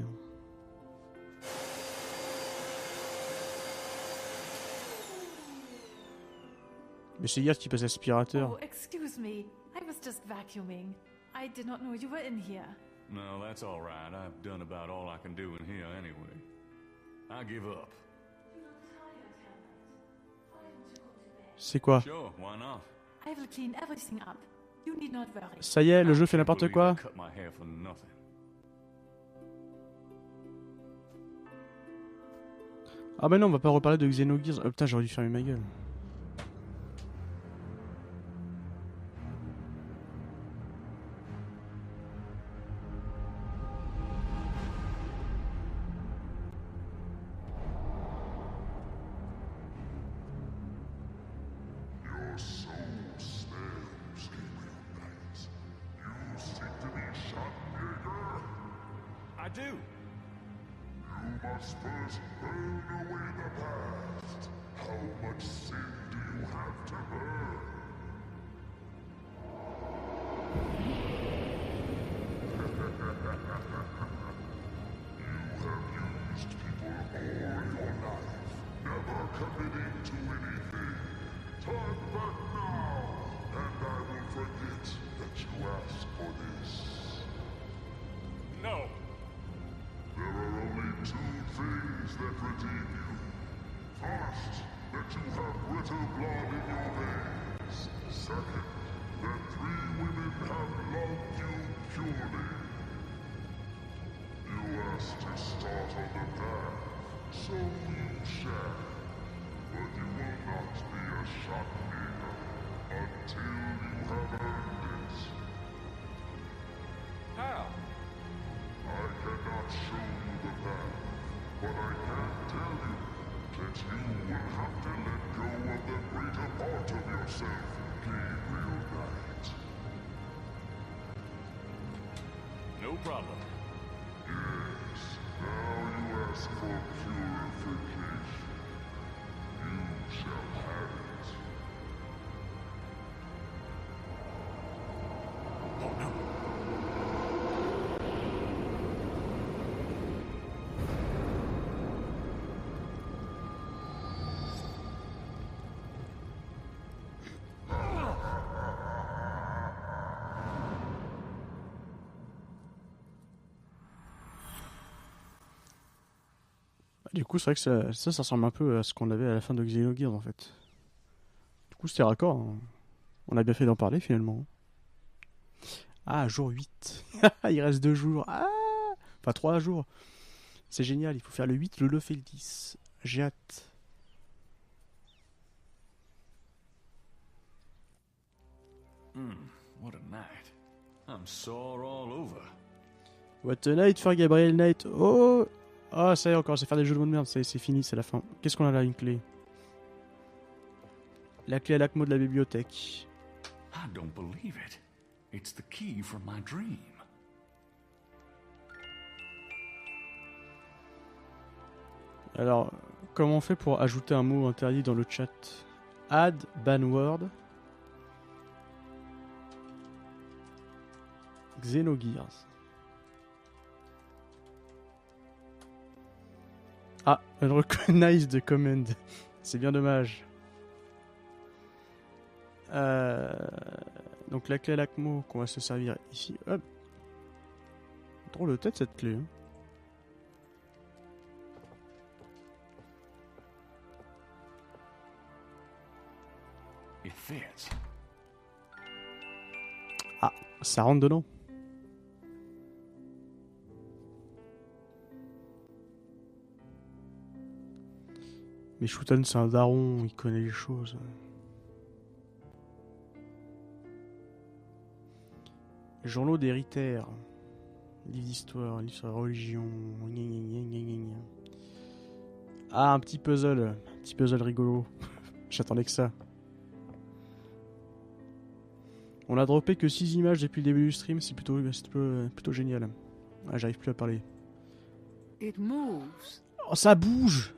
Mais c'est hier qui passe aspirateur. Oh, excuse me. I was just vacuuming. I did not know you were in here. No, that's all right. I've done about all I can do in here anyway. I give up. C'est quoi? Sure, why not? I will clean everything up. You need not worry. Ça y est, le jeu fait n'importe quoi. Cut my hair for nothing. Ah bah non, on va pas reparler de Xenogears. Oh putain, j'aurais dû fermer ma gueule. do? You must first burn away the past. How much sin do you have to burn? You have used people all your life, never committing to anything. Turn back now, and I will forget that you asked for this. No. There are only two things that redeem you. First, that you have Ritter blood in your veins. Second, that 3 women have loved you purely. You asked to start on the path, so you shall. But you will not be a shopkeeper until you have earned it. How? I cannot show you the path, but I can tell you that you will have to let go of the greater part of yourself, Gabriel Knight. No problem. Yes, now you ask for purification. You shall have it. Oh no. Du coup, c'est vrai que ça ressemble un peu à ce qu'on avait à la fin de Xenogears en fait. Du coup, c'était raccord. Hein. On a bien fait d'en parler finalement. Ah, jour 8. Il reste 2 jours. Ah, enfin 3 jours. C'est génial, il faut faire le 8, le 9 et le 10. J'ai hâte. What a night. I'm sore all over. What a night for Gabriel Knight. Oh, ah, ça y est encore, c'est faire des jeux de mots de merde, c'est fini, c'est la fin. Qu'est-ce qu'on a là, une clé? La clé à l'ACMO de la bibliothèque. I don't believe it. It's the key from my dream. Alors, comment on fait pour ajouter un mot interdit dans le chat? Add ban word. Xenogears. Ah, unrecognize the command. C'est bien dommage. Donc la clé à l'ACMO qu'on va se servir ici. Hop. Drôle de tête cette clé. Hein. It fits. Ah, ça rentre dedans. Mais Shoutan c'est un daron, il connaît les choses. Journaux d'héritaires. Livre d'histoire, livre sur la religion. Gna gna gna gna gna gna. Ah, un petit puzzle rigolo. J'attendais que ça. On a droppé que 6 images depuis le début du stream, c'est plutôt génial. Ah, j'arrive plus à parler. It moves. Oh, ça bouge!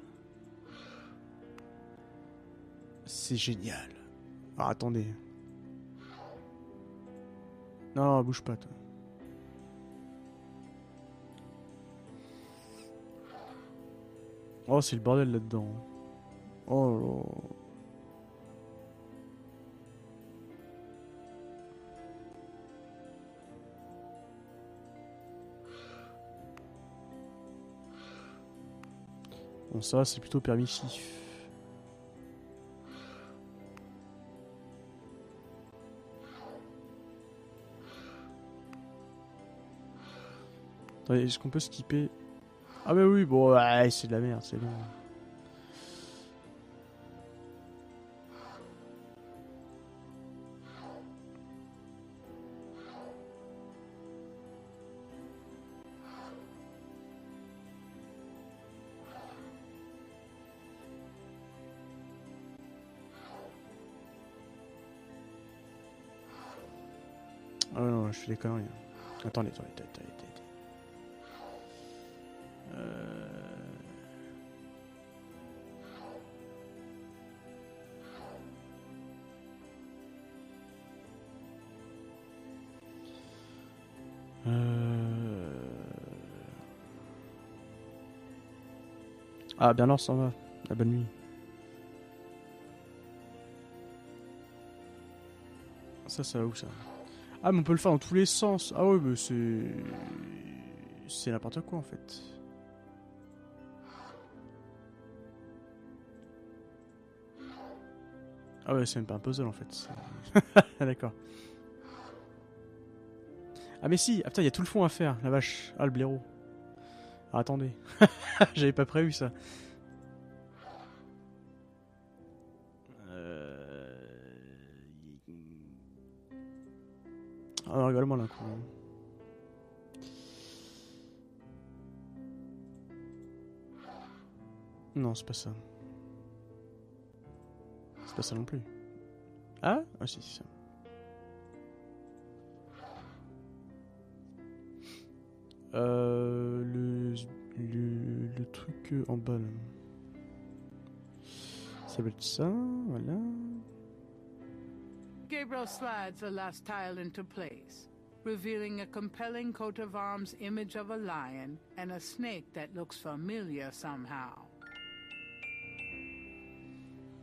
C'est génial. Ah, attendez. Non, bouge pas, toi. Oh, c'est le bordel là-dedans. Oh là. Bon, ça, c'est plutôt permissif. Attendez, est-ce qu'on peut skipper? Ah bah oui, bon, ouais, c'est de la merde, c'est bon. Ah non, je fais des conneries. Attendez. Ah, bien alors, ça va. La bonne nuit. Ça va où ça? Ah, mais on peut le faire dans tous les sens. Ah ouais, mais c'est n'importe quoi en fait. Ah ouais, c'est même pas un puzzle en fait. D'accord. Ah mais si, ah putain, il y a tout le fond à faire, la vache. Ah, le blaireau. Ah, attendez. J'avais pas prévu ça. Ah, regarde-moi là. Quoi. Non, c'est pas ça. C'est pas ça non plus. Ah? Ah si, c'est ça. Le truc en bas là. Ça va être ça, voilà. Gabriel slides the last tile into place, revealing a compelling coat of arms image of a lion and a snake that looks familiar somehow.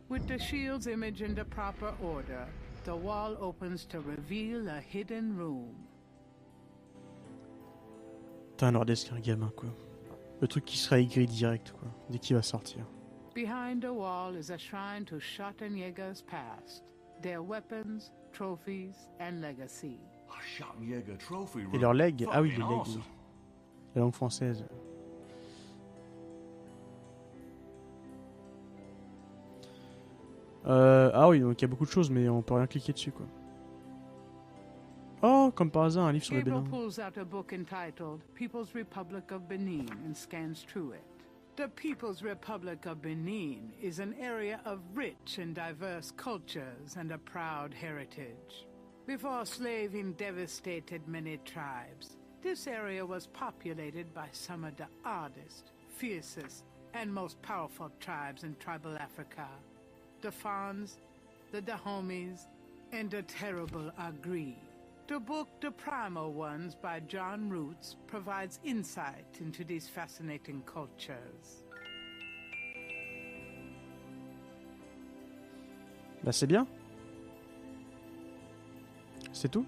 With the shield's image in the proper order, the wall opens to reveal a hidden room. T'as un nordesque, un gamin quoi. Le truc qui sera aigri direct quoi, dès qu'il va sortir. Behind the wall is a shrine to Schottenjäger's past, their weapons, trophies, and legacy. Et leur leg, ah oui, les legs, oui. La langue française. Ah oui, donc il y a beaucoup de choses, mais on peut rien cliquer dessus quoi. Oh, comme par hasard, un livre sur le Bénin. Gabriel pulls out a book entitled People's Republic of Benin and scans through it. The People's Republic of Benin is an area of rich and diverse cultures and a proud heritage. Before slaving devastated many tribes, this area was populated by some of the oddest, fiercest, and most powerful tribes in tribal Africa. The Fons, the Dahomies, and the terrible Agri. The book The Primal Ones by John Roots provides insight into these fascinating cultures. Bah c'est bien. C'est tout.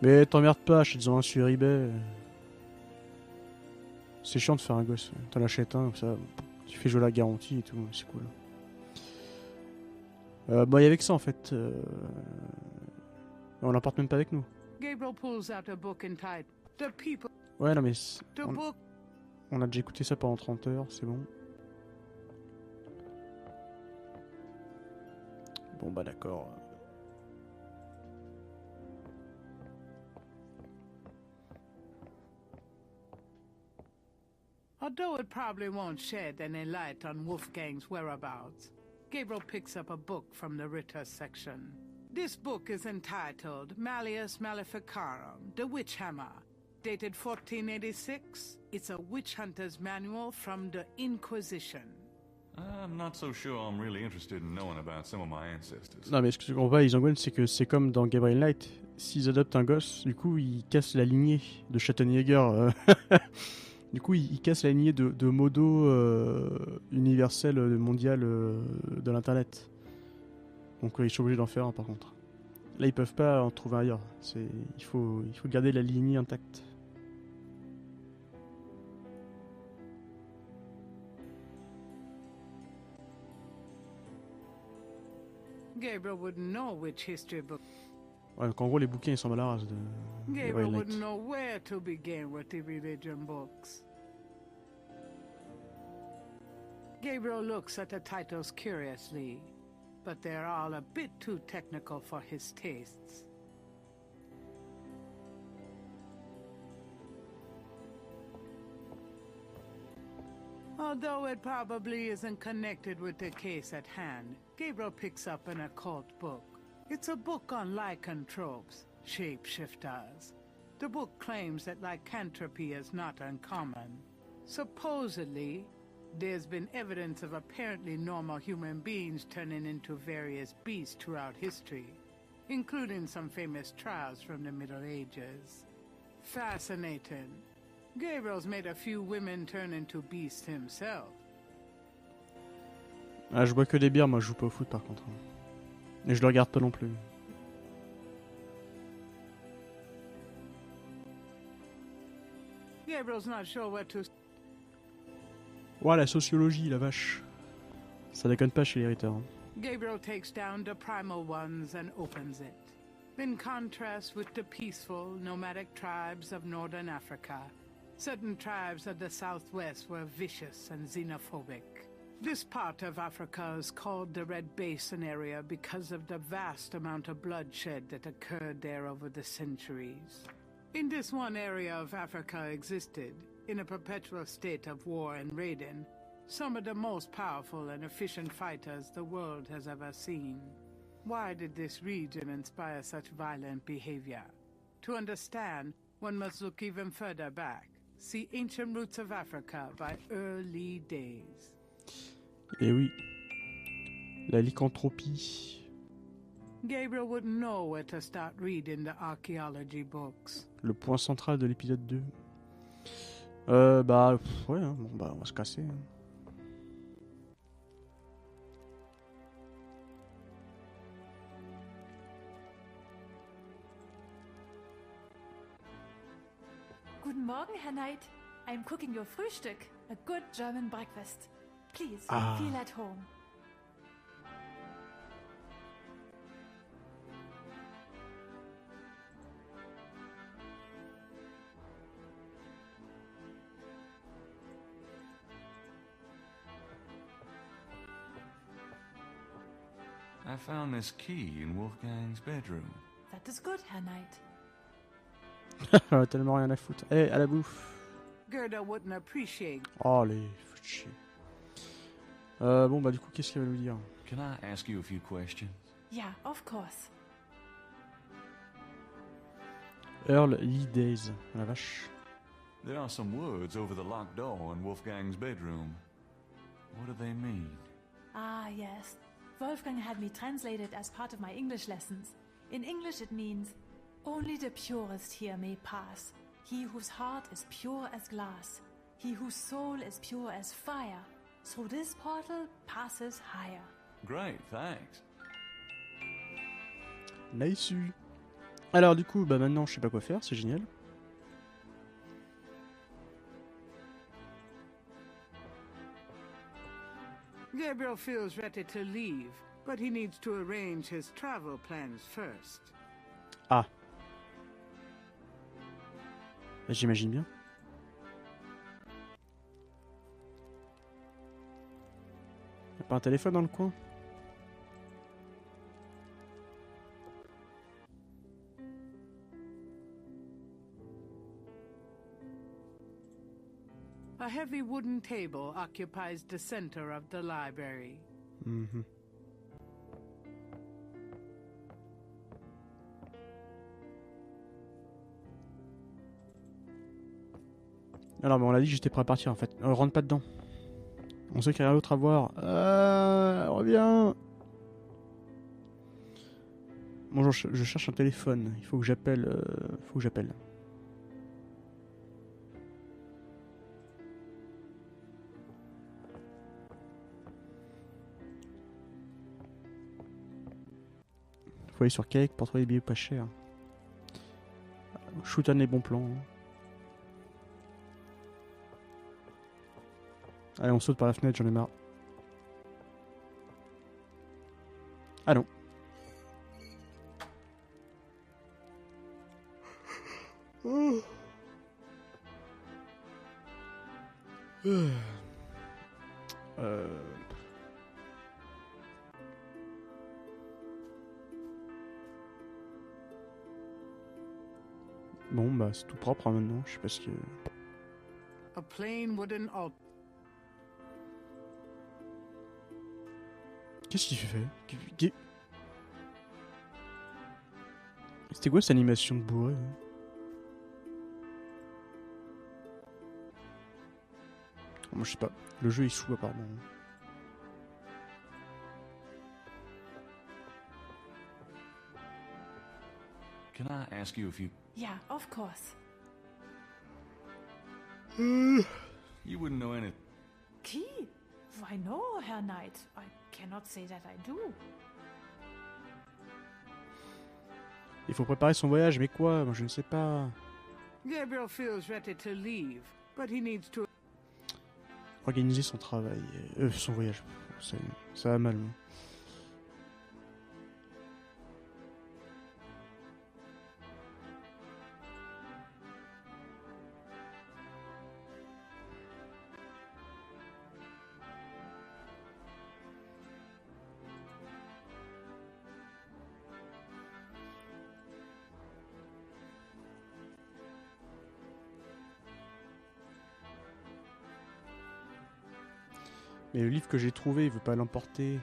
Mais t'emmerdes pas, achète-en un sur eBay. C'est chiant de faire un gosse. T'en achètes un, comme ça, tu fais jouer la garantie et tout, c'est cool. Bah y avait que ça en fait. On l'emporte même pas avec nous. Gabriel pulls out a book entitled The People. Ouais, non mais book. On a déjà écouté ça pendant 30 heures, c'est bon. Bon bah d'accord. Although it probably won't shed any light on Wolfgang's whereabouts, Gabriel picks up a book from the Ritter section. This book is entitled Malleus Maleficarum, The Witch Hammer, dated 1486. It's a witch hunter's manual from the Inquisition. I'm not so sure I'm really interested in knowing about some of my ancestors. Non mais ce que je comprends pas, les Angouens, c'est que c'est comme dans Gabriel Knight. S'ils adoptent un gosse, du coup ils cassent la lignée de Schottenjäger. Du coup ils cassent la lignée de modo universel mondial de l'internet. Donc ils sont obligés d'en faire un par contre. Là ils peuvent pas en trouver ailleurs. Il faut garder la lignée intacte. Gabriel wouldn't know which history book. Ouais, donc en gros les bouquins ils sont mal à rase de Gabriel wouldn't know where to begin with the religion books. Gabriel looks at the titles curiously, but they're all a bit too technical for his tastes. Although it probably isn't connected with the case at hand, Gabriel picks up an occult book. It's a book on lycanthropes, shapeshifters. The book claims that lycanthropy is not uncommon. Supposedly, there's been evidence of apparently normal human beings turning into various beasts throughout history, including some famous tribes from the Middle Ages. Fascinating. Gabriel's made a few women turn into beasts himself. Ah, je bois que des bières, moi je joue pas au foot par contre. Et je le regarde pas non plus. Gabriel's not sure what to... Ouah, la sociologie, la vache. Ça déconne pas chez les Ritter. Gabriel takes down the primal ones and opens it. In contrast with the peaceful, nomadic tribes of northern Africa, certain tribes of the southwest were vicious and xenophobic. This part of Africa is called the Red Basin area because of the vast amount of bloodshed that occurred there over the centuries. In this one area of Africa existed, in a perpetual state of war and raiding, some of the most powerful and efficient fighters the world has ever seen. Why did this region inspire such violent behavior? To understand, one must look even further back. See Ancient Roots of Africa by Early Days. Eh oui. La lycanthropie. Gabriel wouldn't know where to start reading the archaeology books. Le point central de l'épisode 2. Ouais, hein, bon, bah, on va se casser. Hein. Guten Morgen, Herr Knight. I'm cooking your Frühstück, a good German breakfast. Please, feel at home. I found this key in Wolfgang's bedroom. That is good, Herr Knight. Tellement rien à foutre. Allez, à la bouffe. Gerda wouldn't appreciate. Oh, allez, faut te chier. Bon, bah, du coup, qu'est-ce qu'il va nous dire? Can I ask you a few questions? Yeah, of course. Earl Lee Days. La vache. There are some words over the locked door in Wolfgang's bedroom. What do they mean? Ah, yes. Wolfgang had me translated as part of my English lessons. In English it means, only the purest here may pass. He whose heart is pure as glass. He whose soul is pure as fire. Through this portal passes higher. Great, thanks. Nice. Alors du coup, bah maintenant je sais pas quoi faire, c'est génial. Gabriel feels ready to leave, but he needs to arrange his travel plans first. Ah. Bah, j'imagine bien. Y'a pas un téléphone dans le coin? A heavy wooden table occupies the center of the library. Mm-hmm. Alors, mais on l'a dit que j'étais prêt à partir en fait. Rentre pas dedans. On sait qu'il y a rien d'autre à voir. Reviens. Bon, je cherche un téléphone. Il faut que j'appelle. Faut aller sur Cake pour trouver des billets pas chers. Shoot un des bons plans. Allez, on saute par la fenêtre, j'en ai marre. Ah non. Bon, bah, c'est tout propre hein, maintenant. Je sais pas ce que. A plain wooden altar. Qu'est-ce qu'il fait? C'était quoi cette animation de bourré hein? Moi je sais pas. Le jeu il fout apparemment. Can I ask you if you... Yeah, of course. You wouldn't know any... Key? Why no, Herr Knight. I cannot say that I do. Il faut préparer son voyage, mais quoi? Moi je ne sais pas. Gabriel feels ready to leave, but he needs to... Organiser son travail, son voyage. Ça va mal. Hein. Mais le livre que j'ai trouvé, il veut pas l'emporter.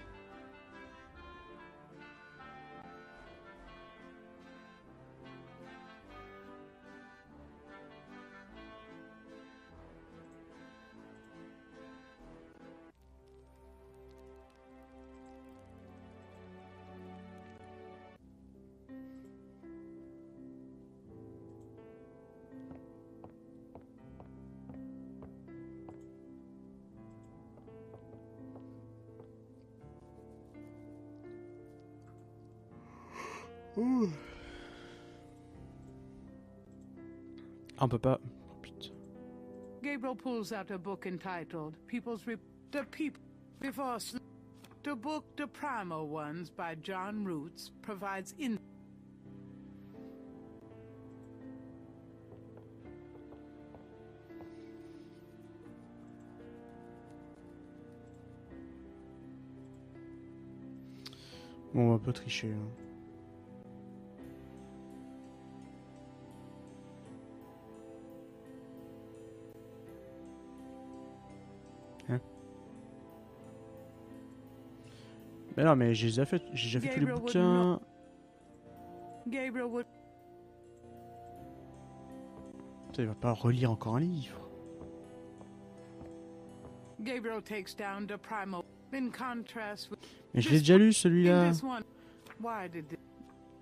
On peut pas. Oh, putain. Gabriel pulls out a book entitled The People Before The book The Primal Ones by John Roots provides Bon, on va pas tricher. Hein. Mais non, mais j'ai déjà fait tous les bouquins. Gabriel Putain, il va pas relire encore un livre. Gabriel takes down the primal in contrast with... Mais je l'ai déjà lu celui-là.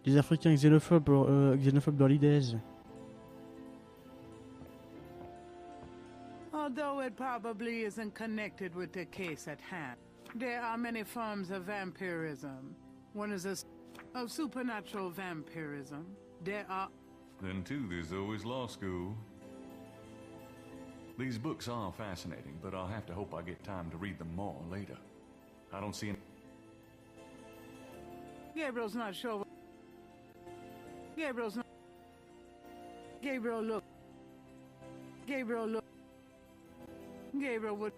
Les Africains xénophobes d'Early Days. Although it probably isn't connected with the case at hand, there are many forms of vampirism. One is of supernatural vampirism. There are... Then, too, there's always law school. These books are fascinating, but I'll have to hope I get time to read them more later. I don't see any... Gabriel's not sure. Gabriel, look. Gabriel would...